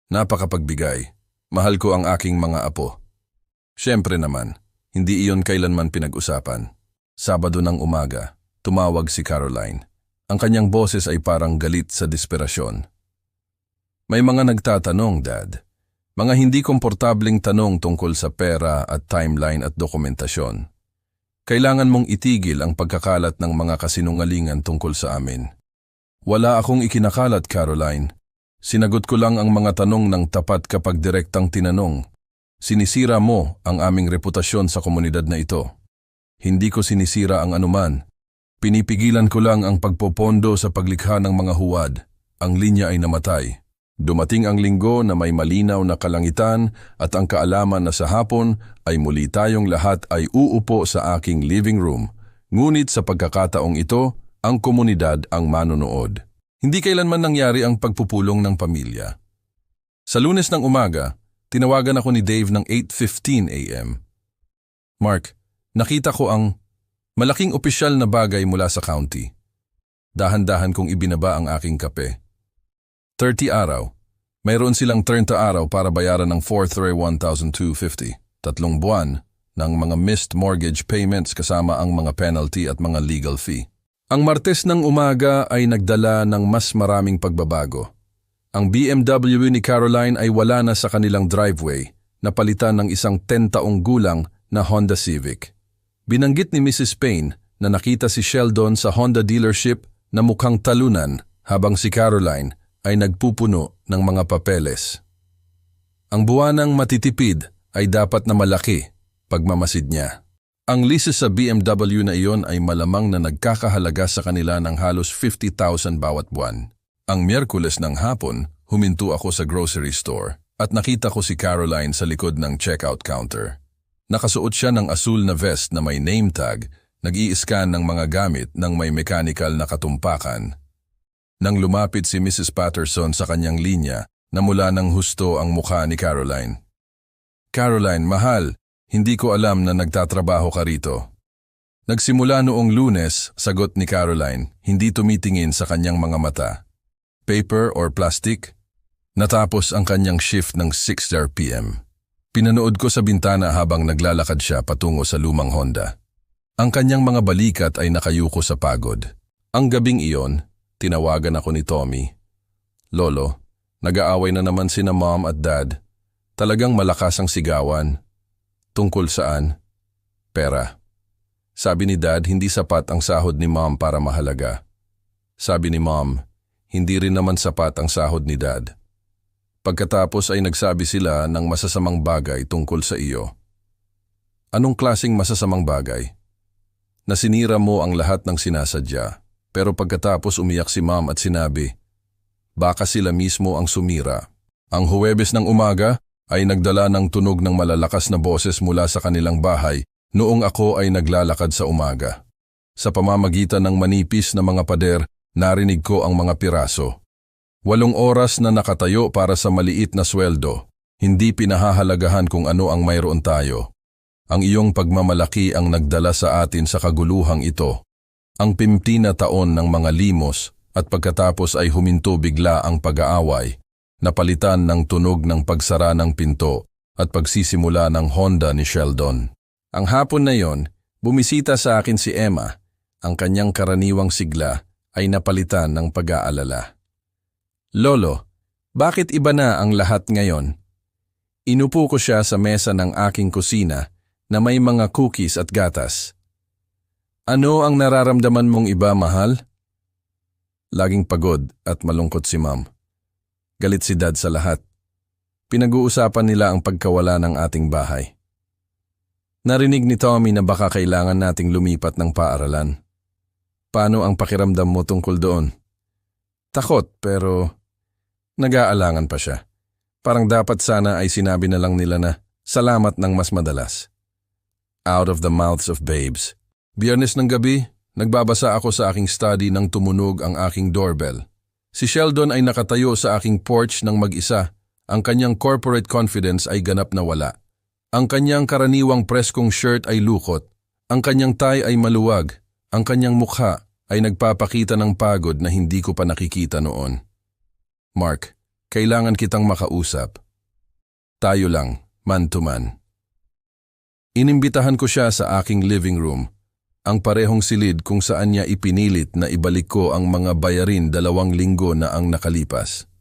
Napakapagbigay. Mahal ko ang aking mga apo. Siyempre naman, hindi iyon kailanman pinag-usapan. Sabado ng umaga, tumawag si Caroline. Ang kanyang boses ay parang galit sa desperasyon. May mga nagtatanong, Dad. Mga hindi komportabling tanong tungkol sa pera at timeline at dokumentasyon. Kailangan mong itigil ang pagkakalat ng mga kasinungalingan tungkol sa amin. Wala akong ikinakalat, Caroline. Sinagot ko lang ang mga tanong ng tapat kapag direktang tinanong. Sinisira mo ang aming reputasyon sa komunidad na ito. Hindi ko sinisira ang anuman. Pinipigilan ko lang ang pagpopondo sa paglikha ng mga huwad. ang linya ay namatay. Dumating ang linggo na may malinaw na kalangitan at ang kaalaman na sa hapon ay muli tayong lahat ay uupo sa aking living room. Ngunit sa pagkakataong ito, ang komunidad ang manonood. Hindi kailanman nangyari ang pagpupulong ng pamilya. Sa Lunes ng umaga, tinawagan ako ni Dave ng 8:15 a.m. Mark, nakita ko ang malaking opisyal na bagay mula sa county. Dahan-dahan kong ibinaba ang aking kape. 30 araw. Mayroon silang 30 araw para bayaran ng 431,250. 3 buwan ng mga missed mortgage payments kasama ang mga penalty at mga legal fee. Ang Martes ng umaga ay nagdala ng mas maraming pagbabago. Ang BMW ni Caroline ay wala na sa kanilang driveway, napalitan ng isang 10 taong gulang na Honda Civic. Binanggit ni Mrs. Payne na nakita si Sheldon sa Honda dealership na mukhang talunan habang si Caroline ay nagpupuno ng mga papeles. Ang buwanang matitipid ay dapat na malaki pagmamasid niya. Ang leases sa BMW na iyon ay malamang na nagkakahalaga sa kanila ng halos 50,000 bawat buwan. Ang Miyerkules ng hapon, huminto ako sa grocery store at nakita ko si Caroline sa likod ng checkout counter. Nakasuot siya ng asul na vest na may name tag, nag-i-scan ng mga gamit ng may mechanical na katumpakan. Nang lumapit si Mrs. Patterson sa kanyang linya, namula ng husto ang mukha ni Caroline. Caroline, mahal, hindi ko alam na nagtatrabaho ka rito. Nagsimula noong Lunes, sagot ni Caroline, hindi tumitingin sa kanyang mga mata. Paper or plastic? Natapos ang kanyang shift ng 6 p.m. Pinanood ko sa bintana habang naglalakad siya patungo sa lumang Honda. Ang kanyang mga balikat ay nakayuko sa pagod. Ang gabing iyon, tinawagan ako ni Tommy. Lolo, nag-aaway na naman sina Mom at Dad. Talagang malakas ang sigawan. Tungkol saan? Pera. Sabi ni Dad, hindi sapat ang sahod ni Mom para mahalaga. Sabi ni Mom, hindi rin naman sapat ang sahod ni Dad. Pagkatapos ay nagsabi sila ng masasamang bagay tungkol sa iyo. Anong klaseng masasamang bagay? Nasinira mo ang lahat ng sinasadya. Pero pagkatapos umiyak si Mom at sinabi, baka sila mismo ang sumira. Ang Huwebes ng umaga ay nagdala ng tunog ng malalakas na boses mula sa kanilang bahay noong ako ay naglalakad sa umaga. Sa pamamagitan ng manipis na mga pader, narinig ko ang mga piraso. 8 oras na nakatayo para sa maliit na sweldo, hindi pinahahalagahan kung ano ang mayroon tayo. Ang iyong pagmamalaki ang nagdala sa atin sa kaguluhang ito. Ang 50 na taon ng mga limos at pagkatapos ay huminto bigla ang pag-aaway, napalitan ng tunog ng pagsara ng pinto at pagsisimula ng Honda ni Sheldon. Ang hapon na yon, bumisita sa akin si Emma. Ang kanyang karaniwang sigla ay napalitan ng pag-aalala. Lolo, bakit iba na ang lahat ngayon? Inupo ko siya sa mesa ng aking kusina na may mga cookies at gatas. Ano ang nararamdaman mong iba, mahal? Laging pagod at malungkot si Mom. Galit si Dad sa lahat. Pinag-uusapan nila ang pagkawala ng ating bahay. Narinig ni Tommy na baka kailangan nating lumipat ng paaralan. Paano ang pakiramdam mo tungkol doon? Takot pero nag-aalangan pa siya. Parang dapat sana ay sinabi na lang nila na salamat ng mas madalas. Out of the mouths of babes. Biyernes ng gabi, nagbabasa ako sa aking study nang tumunog ang aking doorbell. Si Sheldon ay nakatayo sa aking porch ng mag-isa. Ang kanyang corporate confidence ay ganap na wala. Ang kanyang karaniwang preskong shirt ay lukot. Ang kanyang tie ay maluwag. Ang kanyang mukha ay nagpapakita ng pagod na hindi ko pa nakikita noon. Mark, kailangan kitang makausap. Tayo lang, man to man. Inimbitahan ko siya sa aking living room. Ang parehong silid kung saan niya ipinilit na ibalik ko ang mga bayarin 2 linggo na ang nakalipas.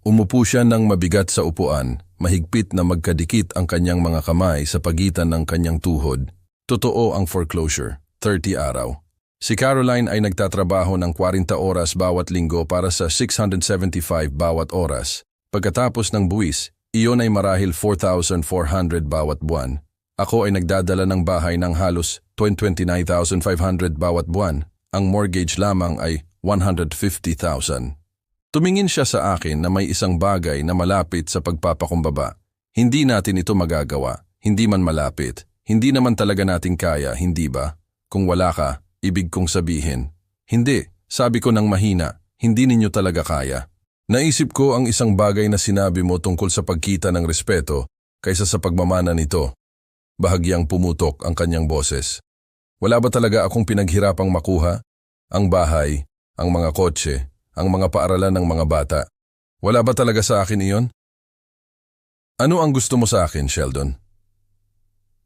Umupo siya ng mabigat sa upuan, mahigpit na magkadikit ang kanyang mga kamay sa pagitan ng kanyang tuhod. Totoo ang foreclosure, 30 araw. Si Caroline ay nagtatrabaho ng 40 oras bawat linggo para sa 675 bawat oras. Pagkatapos ng buwis, iyon ay marahil 4,400 bawat buwan. Ako ay nagdadala ng bahay ng halos 29,500 bawat buwan. Ang mortgage lamang ay 150,000. Tumingin siya sa akin na may isang bagay na malapit sa pagpapakumbaba. Hindi natin ito magagawa, hindi man malapit. Hindi naman talaga natin kaya, hindi ba? Kung wala ka, ibig kong sabihin. Hindi, sabi ko ng mahina, hindi ninyo talaga kaya. Naisip ko ang isang bagay na sinabi mo tungkol sa pagkita ng respeto kaysa sa pagmamana nito. Bahagyang pumutok ang kanyang boses. Wala ba talaga akong pinaghirapang makuha? Ang bahay, ang mga kotse, ang mga paaralan ng mga bata. Wala ba talaga sa akin iyon? Ano ang gusto mo sa akin, Sheldon?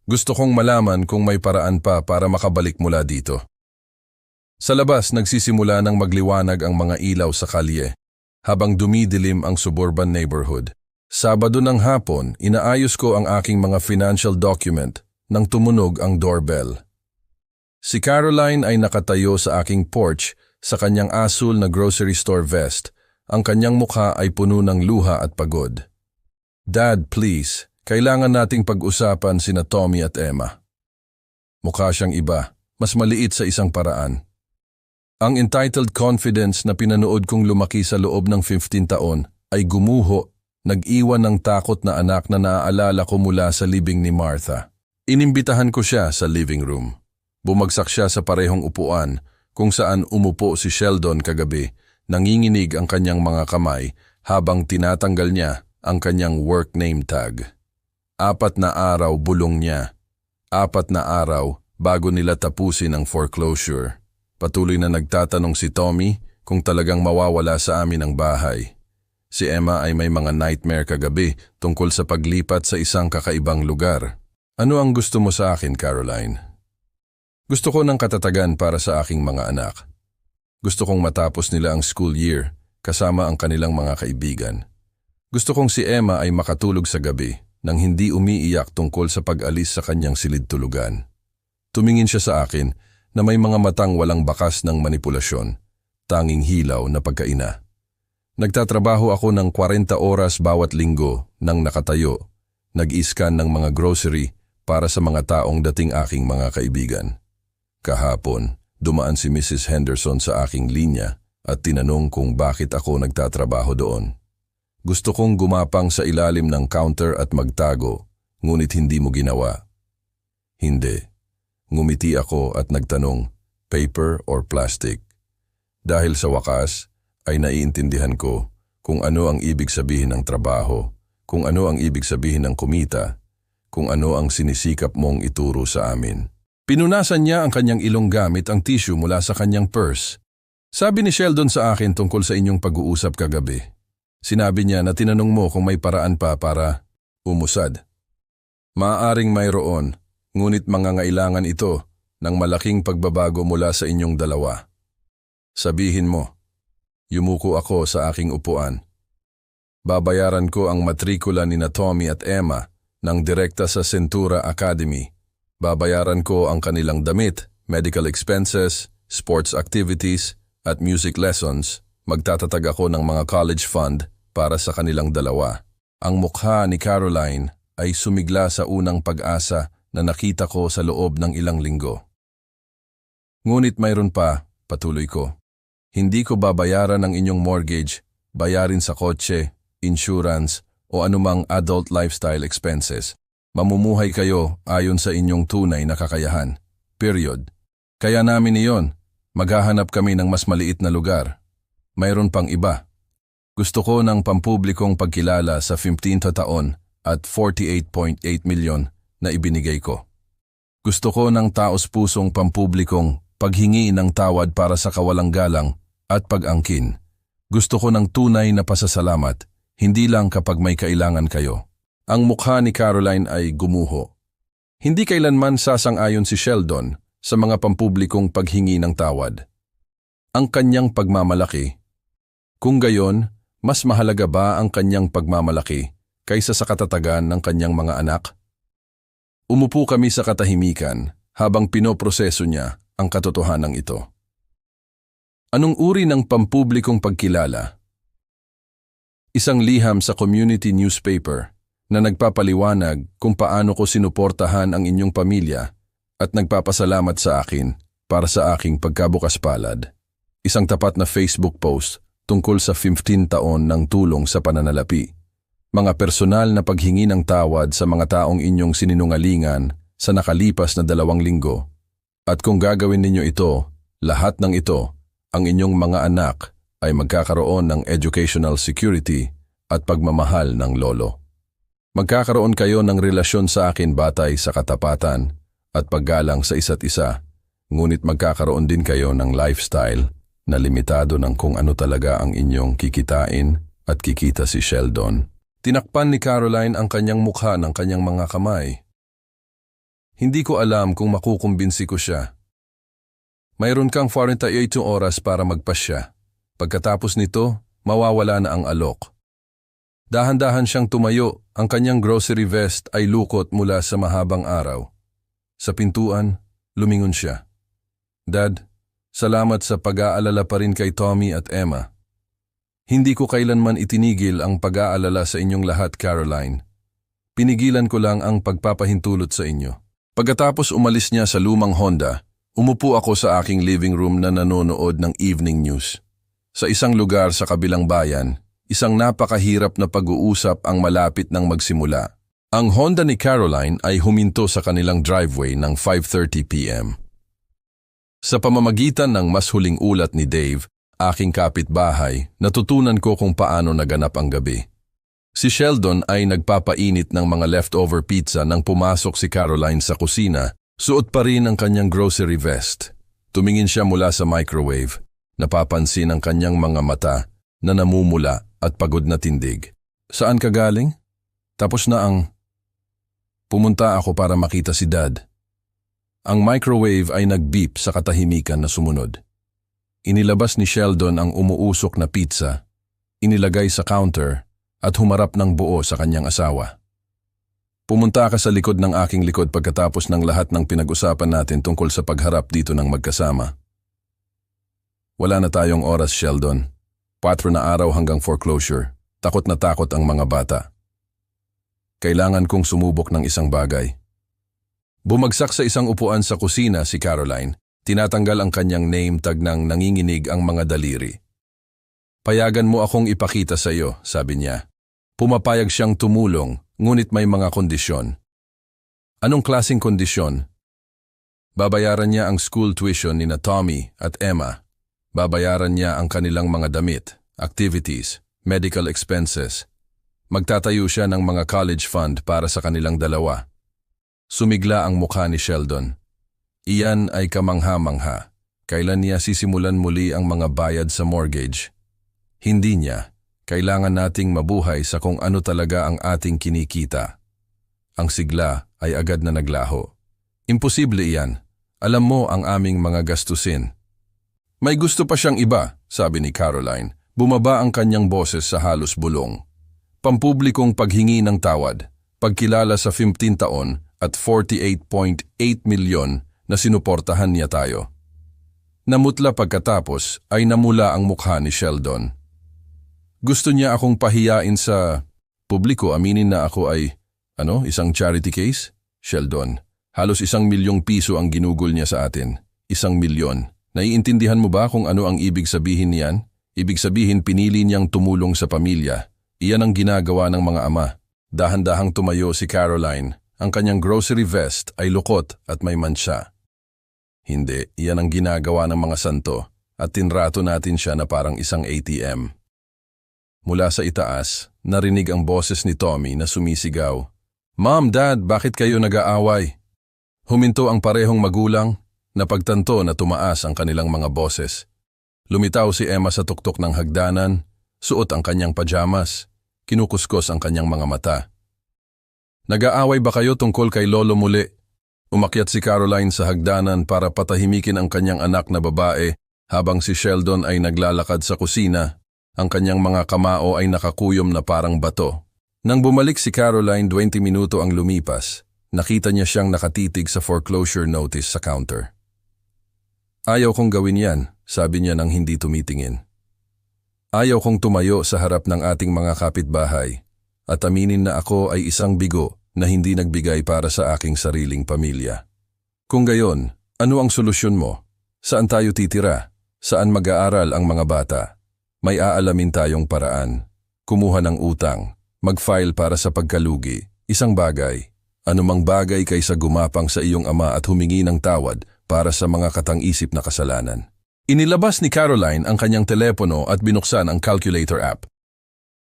Gusto kong malaman kung may paraan pa para makabalik mula dito. Sa labas, nagsisimula ng magliwanag ang mga ilaw sa kalye, habang dumidilim ang suburban neighborhood. Sabado ng hapon, inaayos ko ang aking mga financial document nang tumunog ang doorbell. Si Caroline ay nakatayo sa aking porch sa kanyang asul na grocery store vest. Ang kanyang mukha ay puno ng luha at pagod. Dad, please, kailangan nating pag-usapan sina Tommy at Emma. Mukha siyang iba, mas maliit sa isang paraan. Ang entitled confidence na pinanood kong lumaki sa loob ng 15 taon ay gumuho, nag-iwan ng takot na anak na naaalala ko mula sa libing ni Martha. Inimbitahan ko siya sa living room. Bumagsak siya sa parehong upuan kung saan umupo si Sheldon kagabi, nanginginig ang kanyang mga kamay habang tinatanggal niya ang kanyang work name tag. 4 na araw bulong niya. 4 na araw bago nila tapusin ang foreclosure. Patuloy na nagtatanong si Tommy kung talagang mawawala sa amin ang bahay. Si Emma ay may mga nightmare kagabi tungkol sa paglipat sa isang kakaibang lugar. Ano ang gusto mo sa akin, Caroline? Gusto ko ng katatagan para sa aking mga anak. Gusto kong matapos nila ang school year kasama ang kanilang mga kaibigan. Gusto kong si Emma ay makatulog sa gabi nang hindi umiiyak tungkol sa pag-alis sa kanyang silid-tulugan. Tumingin siya sa akin na may mga matang walang bakas ng manipulasyon, tanging hilaw na pagkaina. Nagtatrabaho ako ng 40 oras bawat linggo nang nakatayo, nag-iskan ng mga grocery para sa mga taong dating aking mga kaibigan. Kahapon, dumaan si Mrs. Henderson sa aking linya at tinanong kung bakit ako nagtatrabaho doon. Gusto kong gumapang sa ilalim ng counter at magtago, ngunit hindi mo ginawa. Hindi. Ngumiti ako at nagtanong, paper or plastic? Dahil sa wakas, ay naiintindihan ko kung ano ang ibig sabihin ng trabaho, kung ano ang ibig sabihin ng kumita, kung ano ang sinisikap mong ituro sa amin. Pinunasan niya ang kanyang ilong gamit ang tissue mula sa kanyang purse. Sabi ni Sheldon sa akin tungkol sa inyong pag-uusap kagabi. Sinabi niya na tinanong mo kung may paraan pa para umusad. Maaaring mayroon, ngunit mangangailangan ito ng malaking pagbabago mula sa inyong dalawa. Sabihin mo. Yumuko ako sa aking upuan. Babayaran ko ang matrikula ni na Tommy at Emma ng direkta sa Centura Academy. Babayaran ko ang kanilang damit, medical expenses, sports activities, at music lessons. Magtatatag ako ng mga college fund para sa kanilang dalawa. Ang mukha ni Caroline ay sumigla sa unang pag-asa na nakita ko sa loob ng ilang linggo. Ngunit mayroon pa, patuloy ko. Hindi ko babayaran ang inyong mortgage, bayarin sa kotse, insurance, o anumang adult lifestyle expenses. Mamumuhay kayo ayon sa inyong tunay na kakayahan. Period. Kaya namin iyon. Maghahanap kami ng mas maliit na lugar. Mayroon pang iba. Gusto ko ng pampublikong pagkilala sa 15th taon at 48.8 milyon na ibinigay ko. Gusto ko ng taos-pusong pampublikong paghingi ng tawad para sa kawalang galang at pag-angkin. Gusto ko ng tunay na pasasalamat, hindi lang kapag may kailangan kayo. Ang mukha ni Caroline ay gumuho. Hindi kailanman sasang-ayon si Sheldon sa mga pampublikong paghingi ng tawad. Ang kanyang pagmamalaki. Kung gayon, mas mahalaga ba ang kanyang pagmamalaki kaysa sa katatagan ng kanyang mga anak? Umupo kami sa katahimikan habang pinoproseso niya ang katotohanan ito. Anong uri ng pampublikong pagkilala? Isang liham sa community newspaper na nagpapaliwanag kung paano ko sinuportahan ang inyong pamilya at nagpapasalamat sa akin para sa aking pagkabukas palad. Isang tapat na Facebook post tungkol sa 15 taon ng tulong sa pananalapi. Mga personal na paghingi ng tawad sa mga taong inyong sininungalingan sa nakalipas na 2 linggo. At kung gagawin ninyo ito, lahat ng ito, ang inyong mga anak ay magkakaroon ng educational security at pagmamahal ng lolo. Magkakaroon kayo ng relasyon sa akin batay sa katapatan at paggalang sa isa't isa, ngunit magkakaroon din kayo ng lifestyle na limitado ng kung ano talaga ang inyong kikitain at kikita si Sheldon. Tinakpan ni Caroline ang kanyang mukha ng kanyang mga kamay. Hindi ko alam kung makukumbinsi ko siya. Mayroon kang 48 oras para magpasya. Pagkatapos nito, mawawala na ang alok. Dahan-dahan siyang tumayo, ang kanyang grocery vest ay lukot mula sa mahabang araw. Sa pintuan, lumingon siya. Dad, salamat sa pag-aalala pa rin kay Tommy at Emma. Hindi ko kailanman itinigil ang pag-aalala sa inyong lahat, Caroline. Pinigilan ko lang ang pagpapahintulot sa inyo. Pagkatapos umalis niya sa lumang Honda, umupo ako sa aking living room na nanonood ng evening news. Sa isang lugar sa kabilang bayan, isang napakahirap na pag-uusap ang malapit ng magsimula. Ang Honda ni Caroline ay huminto sa kanilang driveway ng 5:30 p.m. Sa pamamagitan ng mas huling ulat ni Dave, aking kapitbahay, natutunan ko kung paano naganap ang gabi. Si Sheldon ay nagpapainit ng mga leftover pizza nang pumasok si Caroline sa kusina, suot pa rin ang kanyang grocery vest. Tumingin siya mula sa microwave, napapansin ang kanyang mga mata na namumula at pagod na tindig. Saan ka galing? Tapos na ang... Pumunta ako para makita si Dad. Ang microwave ay nag-beep sa katahimikan na sumunod. Inilabas ni Sheldon ang umuusok na pizza, inilagay sa counter at humarap ng buo sa kanyang asawa. Pumunta ka sa likod ng aking likod pagkatapos ng lahat ng pinag-usapan natin tungkol sa pagharap dito ng magkasama. Wala na tayong oras, Sheldon. 4 na araw hanggang foreclosure. Takot na takot ang mga bata. Kailangan kong sumubok ng isang bagay. Bumagsak sa isang upuan sa kusina si Caroline. Tinatanggal ang kanyang name tag nang nanginginig ang mga daliri. Payagan mo akong ipakita sa iyo, sabi niya. Pumapayag siyang tumulong, ngunit may mga kondisyon. Anong klaseng kondisyon? Babayaran niya ang school tuition ni na Tommy at Emma. Babayaran niya ang kanilang mga damit, activities, medical expenses. Magtatayo siya ng mga college fund para sa kanilang dalawa. Sumigla ang mukha ni Sheldon. Iyan ay kamangha-mangha. Kailan niya sisimulan muli ang mga bayad sa mortgage? Hindi niya. Kailangan nating mabuhay sa kung ano talaga ang ating kinikita. Ang sigla ay agad na naglaho. Imposible iyan. Alam mo ang aming mga gastusin. May gusto pa siyang iba, sabi ni Caroline. Bumaba ang kanyang boses sa halos bulong. Pampublikong paghingi ng tawad, pagkilala sa 15 taon at 48.8 milyon na sinuportahan niya tayo. Namutla pagkatapos ay namula ang mukha ni Sheldon. Gusto niya akong pahiyain sa publiko, aminin na ako ay, isang charity case? Sheldon, halos 1 milyong piso ang ginugol niya sa atin. 1 milyon. Naiintindihan mo ba kung ano ang ibig sabihin niyan? Ibig sabihin pinili niyang tumulong sa pamilya. Iyan ang ginagawa ng mga ama. Dahan-dahang tumayo si Caroline. Ang kanyang grocery vest ay lukot at may mancha. Hindi, iyan ang ginagawa ng mga santo at tinrato natin siya na parang isang ATM. Mula sa itaas, narinig ang boses ni Tommy na sumisigaw. Mom, Dad, bakit kayo nag-aaway? Huminto ang parehong magulang, napagtanto na tumaas ang kanilang mga boses. Lumitaw si Emma sa tuktok ng hagdanan, suot ang kanyang pajamas, kinukuskos ang kanyang mga mata. Nag-aaway ba kayo tungkol kay Lolo muli? Umakyat si Caroline sa hagdanan para patahimikin ang kanyang anak na babae habang si Sheldon ay naglalakad sa kusina. Ang kanyang mga kamao ay nakakuyom na parang bato. Nang bumalik si Caroline 20 minuto ang lumipas, nakita niya siyang nakatitig sa foreclosure notice sa counter. Ayaw kong gawin yan, sabi niya nang hindi tumitingin. Ayaw kong tumayo sa harap ng ating mga kapitbahay at aminin na ako ay isang bigo na hindi nagbigay para sa aking sariling pamilya. Kung gayon, ano ang solusyon mo? Saan tayo titira? Saan mag-aaral ang mga bata? May aalamin tayong paraan. Kumuha ng utang, mag-file para sa pagkalugi, isang bagay. Anumang bagay kaysa gumapang sa iyong ama at humingi ng tawad para sa mga katang-isip na kasalanan. Inilabas ni Caroline ang kanyang telepono at binuksan ang calculator app.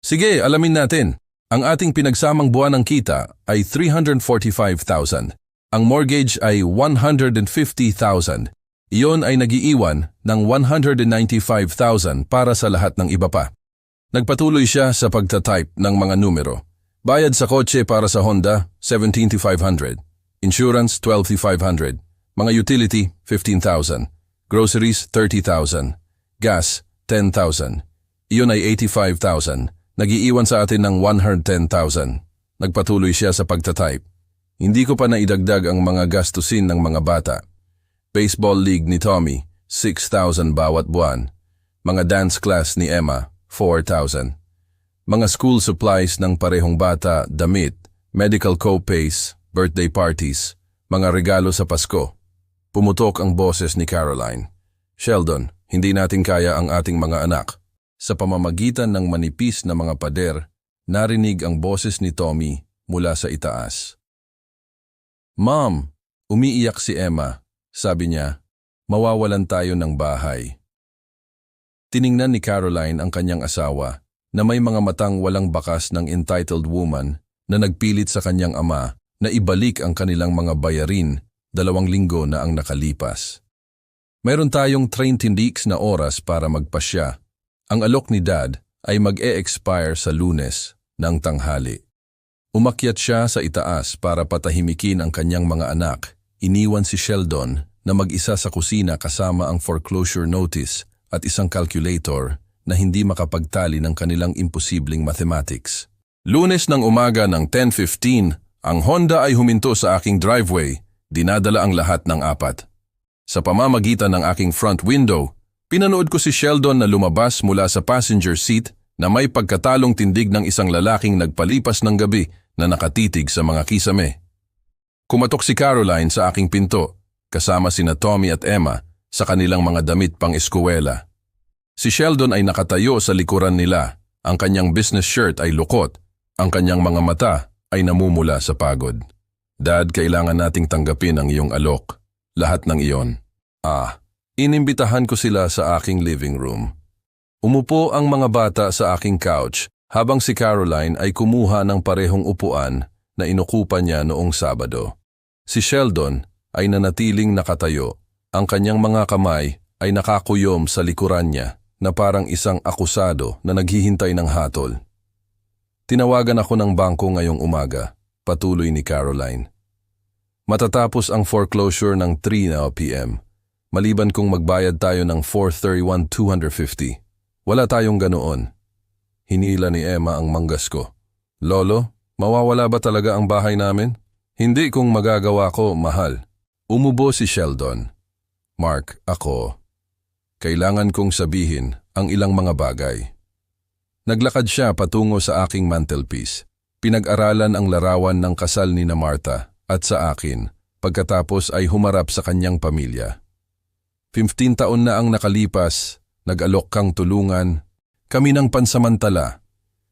Sige, alamin natin. Ang ating pinagsamang buwan ng kita ay 345,000. Ang mortgage ay 150,000. Iyon ay nagiiwan ng 195,000 para sa lahat ng iba pa. Nagpatuloy siya sa pagtatype ng mga numero. Bayad sa kotse para sa Honda, 17,500. Insurance, 12,500. Mga utility, 15,000. Groceries, 30,000. Gas, 10,000. Iyon ay 85,000. Nagiiwan sa atin ng 110,000. Nagpatuloy siya sa pagtatype. Hindi ko pa naidagdag ang mga gastusin ng mga bata. Baseball league ni Tommy, 6,000 bawat buwan. Mga dance class ni Emma, 4,000. Mga school supplies ng parehong bata, damit, medical co-pays, birthday parties, mga regalo sa Pasko. Pumutok ang boses ni Caroline. Sheldon, hindi natin kaya ang ating mga anak. Sa pamamagitan ng manipis na mga pader, narinig ang boses ni Tommy mula sa itaas. Mom, umiiyak si Emma. Sabi niya, mawawalan tayo ng bahay. Tiningnan ni Caroline ang kanyang asawa na may mga matang walang bakas ng entitled woman na nagpilit sa kanyang ama na ibalik ang kanilang mga bayarin 2 linggo na ang nakalipas. Mayroon tayong 30 weeks na oras para magpasya. Ang alok ni Dad ay mag-e-expire sa Lunes ng tanghali. Umakyat siya sa itaas para patahimikin ang kanyang mga anak. Iniwan si Sheldon na mag-isa sa kusina kasama ang foreclosure notice at isang calculator na hindi makapagtali ng kanilang imposibleng mathematics. Lunes ng umaga ng 10:15, ang Honda ay huminto sa aking driveway. Dinadala ang lahat ng 4. Sa pamamagitan ng aking front window, pinanood ko si Sheldon na lumabas mula sa passenger seat na may pagkatalong tindig ng isang lalaking nagpalipas ng gabi na nakatitig sa mga kisame. Kumatok si Caroline sa aking pinto, kasama sina Tommy at Emma sa kanilang mga damit pang eskwela. Si Sheldon ay nakatayo sa likuran nila, ang kanyang business shirt ay lukot, ang kanyang mga mata ay namumula sa pagod. Dad, kailangan nating tanggapin ang iyong alok. Lahat ng iyon. Inimbitahan ko sila sa aking living room. Umupo ang mga bata sa aking couch habang si Caroline ay kumuha ng parehong upuan na inukupan niya noong Sabado. Si Sheldon ay nanatiling nakatayo. Ang kanyang mga kamay ay nakakuyom sa likuran niya na parang isang akusado na naghihintay ng hatol. Tinawagan ako ng bangko ngayong umaga, patuloy ni Caroline. Matatapos ang foreclosure ng 3 p.m. Maliban kung magbayad tayo ng $431,250. Wala tayong ganoon. Hinila ni Emma ang manggas ko. Lolo, mawawala ba talaga ang bahay namin? Hindi kung magagawa ko, mahal. Umubo si Sheldon. Mark, ako. Kailangan kong sabihin ang ilang mga bagay. Naglakad siya patungo sa aking mantelpiece. Pinag-aralan ang larawan ng kasal ni na Martha at sa akin, pagkatapos ay humarap sa kanyang pamilya. 15 taon na ang nakalipas, nag-alok kang tulungan, kami ng pansamantala.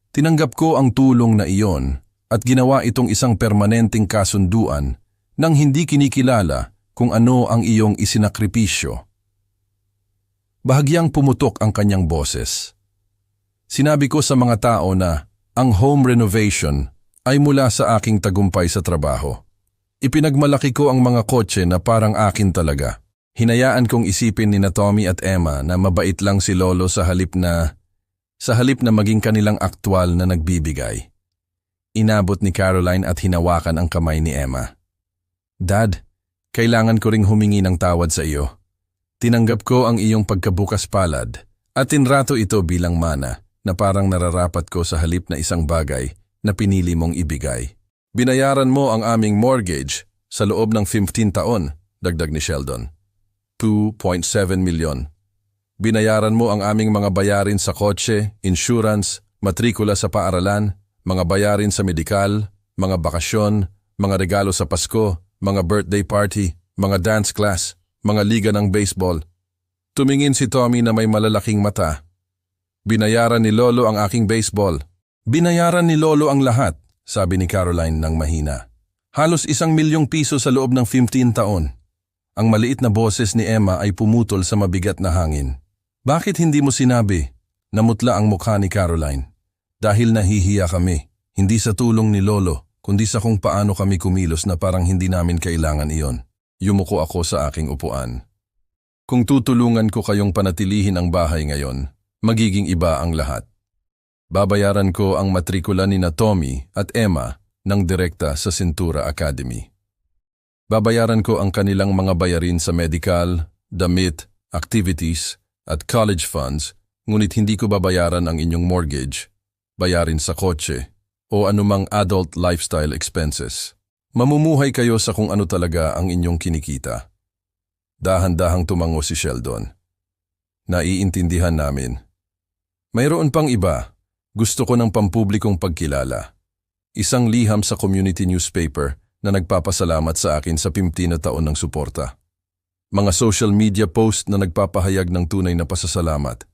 Tinanggap ko ang tulong na iyon at ginawa itong isang permanenteng kasunduan nang hindi kinikilala kung ano ang iyong isinakripisyo. Bahagyang pumutok ang kanyang boses. Sinabi ko sa mga tao na ang home renovation ay mula sa aking tagumpay sa trabaho. Ipinagmalaki ko ang mga kotse na parang akin talaga. Hinayaan kong isipin ni na Tommy at Emma na mabait lang si Lolo sa halip na maging kanilang aktwal na nagbibigay. Inabot ni Caroline at hinawakan ang kamay ni Emma. Dad, kailangan ko ring humingi ng tawad sa iyo. Tinanggap ko ang iyong pagkabukas palad at tinrato ito bilang mana na parang nararapat ko sa halip na isang bagay na pinili mong ibigay. Binayaran mo ang aming mortgage sa loob ng 15 taon, dagdag ni Sheldon. 2.7 milyon. Binayaran mo ang aming mga bayarin sa kotse, insurance, matrikula sa paaralan, mga bayarin sa medikal, mga bakasyon, mga regalo sa Pasko, mga birthday party, mga dance class, mga liga ng baseball. Tumingin si Tommy na may malalaking mata. Binayaran ni Lolo ang aking baseball. Binayaran ni Lolo ang lahat, sabi ni Caroline ng mahina. Halos 1,000,000 piso sa loob ng 15 taon. Ang maliit na boses ni Emma ay pumutol sa mabigat na hangin. Bakit hindi mo sinabi? Namutla ang mukha ni Caroline. Dahil nahihiya kami, hindi sa tulong ni Lolo, kundi sa kung paano kami kumilos na parang hindi namin kailangan iyon. Yumuko ako sa aking upuan. Kung tutulungan ko kayong panatilihin ang bahay ngayon, magiging iba ang lahat. Babayaran ko ang matrikula ni na Tommy at Emma ng direkta sa Cintura Academy. Babayaran ko ang kanilang mga bayarin sa medical, damit, activities at college funds, ngunit hindi ko babayaran ang inyong mortgage, bayarin sa kotse, o anumang adult lifestyle expenses. Mamumuhay kayo sa kung ano talaga ang inyong kinikita. Dahan-dahang tumango si Sheldon. Naiintindihan namin. Mayroon pang iba. Gusto ko ng pampublikong pagkilala. Isang liham sa community newspaper na nagpapasalamat sa akin sa 15 na taon ng suporta. Mga social media post na nagpapahayag ng tunay na pasasalamat.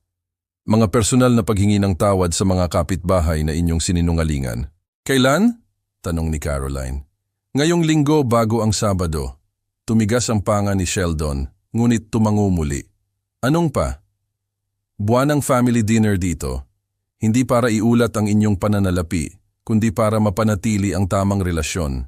Mga personal na paghingi ng tawad sa mga kapitbahay na inyong sininungalingan. Kailan? Tanong ni Caroline. Ngayong linggo bago ang Sabado. Tumigas ang panga ni Sheldon, ngunit tumango muli. Anong pa? Buwan ng family dinner dito. Hindi para iulat ang inyong pananalapi, kundi para mapanatili ang tamang relasyon.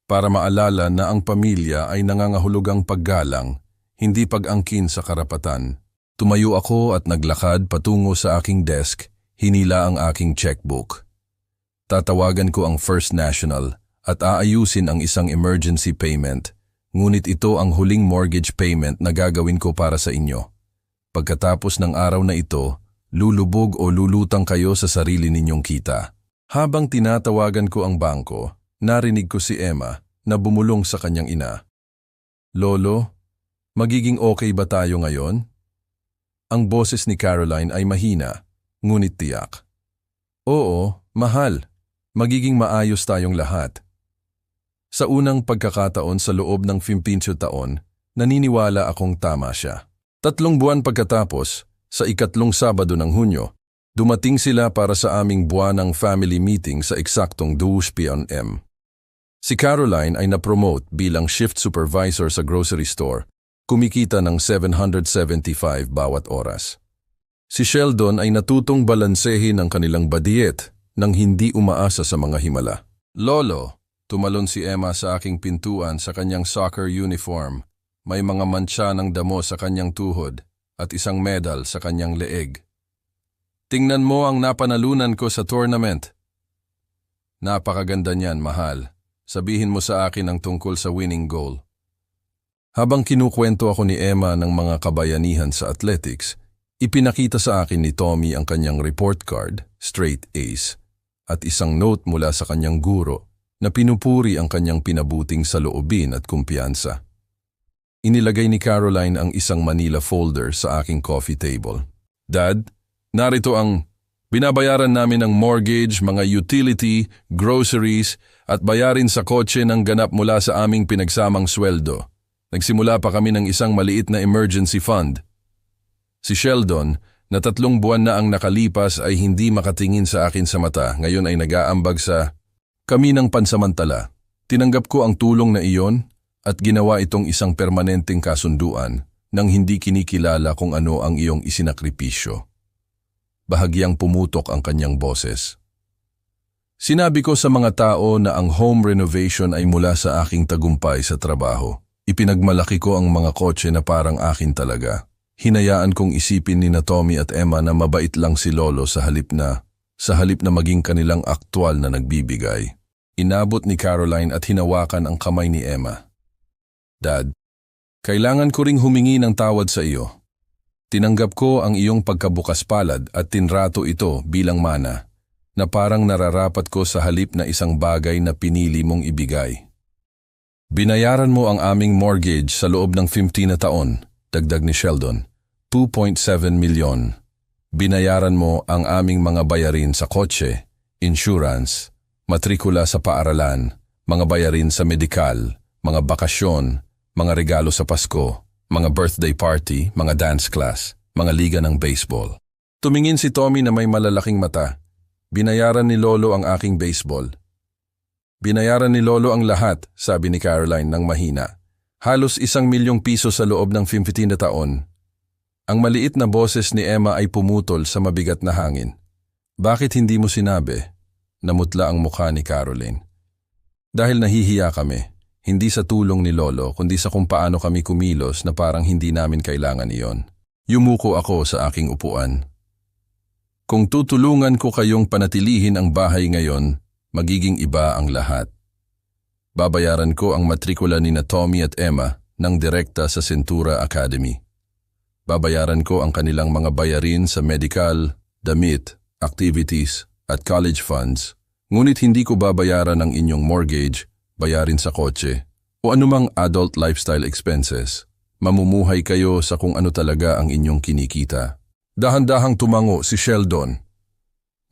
Para maalala na ang pamilya ay nangangahulugang paggalang, hindi pag-angkin sa karapatan. Tumayo ako at naglakad patungo sa aking desk, hinila ang aking checkbook. Tatawagan ko ang First National at aayusin ang isang emergency payment, ngunit ito ang huling mortgage payment na gagawin ko para sa inyo. Pagkatapos ng araw na ito, lulubog o lulutang kayo sa sarili ninyong kita. Habang tinatawagan ko ang bangko, narinig ko si Emma na bumulong sa kanyang ina. Lolo, magiging okay ba tayo ngayon? Ang boses ni Caroline ay mahina, ngunit tiyak. Oo, mahal. Magiging maayos tayong lahat. Sa unang pagkakataon sa loob ng 15 taon, naniniwala akong tama siya. 3 buwan pagkatapos, sa ikatlong Sabado ng Hunyo, dumating sila para sa aming buwanang family meeting sa eksaktong 2 p.m. Si Caroline ay na-promote bilang shift supervisor sa grocery store, kumikita ng 775 bawat oras. Si Sheldon ay natutong balansehin ang kanilang budget nang hindi umaasa sa mga himala. Lolo, tumalon si Emma sa aking pintuan sa kanyang soccer uniform. May mga mantsa ng damo sa kanyang tuhod at isang medal sa kanyang leeg. Tingnan mo ang napanalunan ko sa tournament. Napakaganda niyan, mahal. Sabihin mo sa akin ang tungkol sa winning goal. Habang kinukwento ako ni Emma ng mga kabayanihan sa athletics, ipinakita sa akin ni Tommy ang kanyang report card, straight A's, at isang note mula sa kanyang guro na pinupuri ang kanyang pinabuting saloobin at kumpiyansa. Inilagay ni Caroline ang isang Manila folder sa aking coffee table. Dad, narito ang binabayaran namin ng mortgage, mga utility, groceries, at bayarin sa kotse ng ganap mula sa aming pinagsamang sweldo. Nagsimula pa kami ng isang maliit na emergency fund. Si Sheldon, na 3 buwan na ang nakalipas ay hindi makatingin sa akin sa mata, ngayon ay nag-aambag sa kami ng pansamantala. Tinanggap ko ang tulong na iyon at ginawa itong isang permanenteng kasunduan nang hindi kinikilala kung ano ang iyong isinakripisyo. Bahagyang pumutok ang kanyang boses. Sinabi ko sa mga tao na ang home renovation ay mula sa aking tagumpay sa trabaho. Ipinagmalaki ko ang mga kotse na parang akin talaga. Hinayaan kong isipin ni na Tommy at Emma na mabait lang si Lolo sa halip na maging kanilang aktwal na nagbibigay. Inabot ni Caroline at hinawakan ang kamay ni Emma. Dad, kailangan ko ring humingi ng tawad sa iyo. Tinanggap ko ang iyong pagkabukas palad at tinrato ito bilang mana, na parang nararapat ko sa halip na isang bagay na pinili mong ibigay. Binayaran mo ang aming mortgage sa loob ng 15 na taon, dagdag ni Sheldon, 2.7 milyon. Binayaran mo ang aming mga bayarin sa kotse, insurance, matrikula sa paaralan, mga bayarin sa medikal, mga bakasyon, mga regalo sa Pasko, mga birthday party, mga dance class, mga liga ng baseball. Tumingin si Tommy na may malalaking mata. Binayaran ni Lolo ang aking baseball. Binayaran ni Lolo ang lahat, sabi ni Caroline ng mahina. Halos 1,000,000 piso sa loob ng 15 na taon. Ang maliit na boses ni Emma ay pumutol sa mabigat na hangin. Bakit hindi mo sinabi? Namutla ang mukha ni Caroline. Dahil nahihiya kami, hindi sa tulong ni Lolo kundi sa kung paano kami kumilos na parang hindi namin kailangan iyon. Yumuko ako sa aking upuan. Kung tutulungan ko kayong panatilihin ang bahay ngayon, magiging iba ang lahat. Babayaran ko ang matrikula ni na Tommy at Emma ng direkta sa Centura Academy. Babayaran ko ang kanilang mga bayarin sa medical, damit, activities at college funds. Ngunit hindi ko babayaran ang inyong mortgage, bayarin sa kotse, o anumang adult lifestyle expenses. Mamumuhay kayo sa kung ano talaga ang inyong kinikita. Dahan-dahang tumango si Sheldon.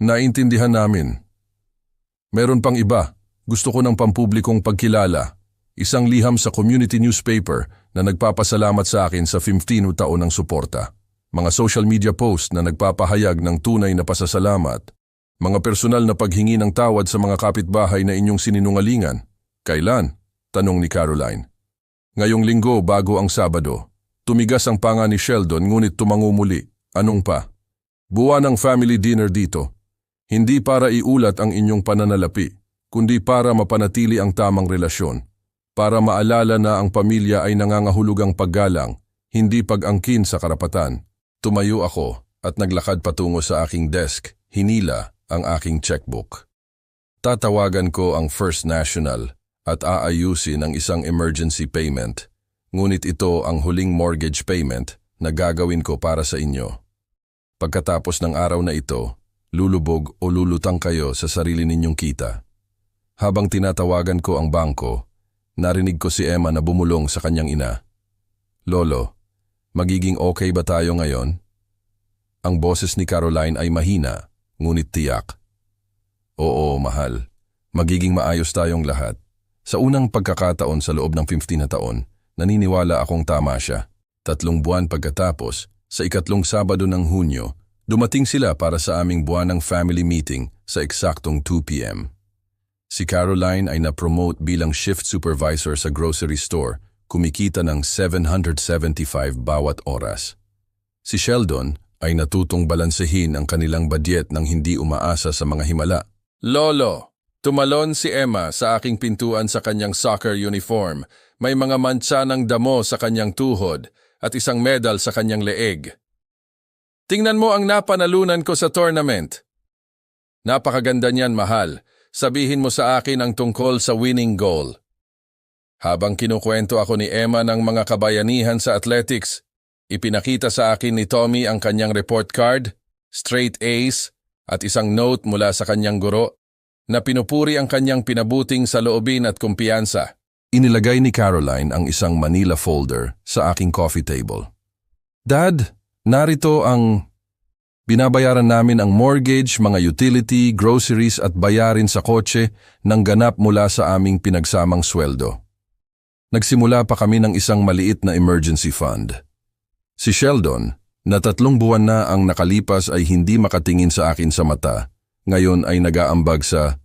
Naintindihan namin. Meron pang iba. Gusto ko ng pampublikong pagkilala. Isang liham sa community newspaper na nagpapasalamat sa akin sa 15 taon ng suporta. Mga social media post na nagpapahayag ng tunay na pasasalamat. Mga personal na paghingi ng tawad sa mga kapitbahay na inyong sininungalingan. Kailan? Tanong ni Caroline. Ngayong linggo bago ang Sabado. Tumigas ang panga ni Sheldon ngunit tumango muli. Anong pa? Buwan ng family dinner dito. Hindi para iulat ang inyong pananalapi, kundi para mapanatili ang tamang relasyon. Para maalala na ang pamilya ay nangangahulugang paggalang, hindi pag-angkin sa karapatan. Tumayo ako at naglakad patungo sa aking desk, hinila ang aking checkbook. Tatawagan ko ang First National at aayusin ang isang emergency payment, ngunit ito ang huling mortgage payment na gagawin ko para sa inyo. Pagkatapos ng araw na ito, lulubog o lulutang kayo sa sarili ninyong kita. Habang tinatawagan ko ang bangko, narinig ko si Emma na bumulong sa kanyang ina. Lolo, magiging okay ba tayo ngayon? Ang boses ni Caroline ay mahina, ngunit tiyak. Oo, mahal. Magiging maayos tayong lahat. Sa unang pagkakataon sa loob ng 15 na taon, naniniwala akong tama siya. 3 buwan pagkatapos, sa ikatlong Sabado ng Hunyo, dumating sila para sa aming buwanang family meeting sa eksaktong 2 p.m. Si Caroline ay na-promote bilang shift supervisor sa grocery store, kumikita ng $775 bawat oras. Si Sheldon ay natutong balansehin ang kanilang budget nang hindi umaasa sa mga himala. Lolo, tumalon si Emma sa aking pintuan sa kanyang soccer uniform. May mga mantsa ng damo sa kanyang tuhod at isang medal sa kanyang leeg. Tingnan mo ang napanalunan ko sa tournament. Napakaganda niyan, mahal. Sabihin mo sa akin ang tungkol sa winning goal. Habang kinukwento ako ni Emma ng mga kabayanihan sa athletics, ipinakita sa akin ni Tommy ang kanyang report card, straight A's, at isang note mula sa kanyang guro na pinupuri ang kanyang pinabuting sa loobin at kumpiyansa. Inilagay ni Caroline ang isang Manila folder sa aking coffee table. Dad, narito ang... Binabayaran namin ang mortgage, mga utility, groceries at bayarin sa kotse ng ganap mula sa aming pinagsamang sweldo. Nagsimula pa kami ng isang maliit na emergency fund. Si Sheldon, na 3 buwan na ang nakalipas ay hindi makatingin sa akin sa mata, ngayon ay nag-aambag sa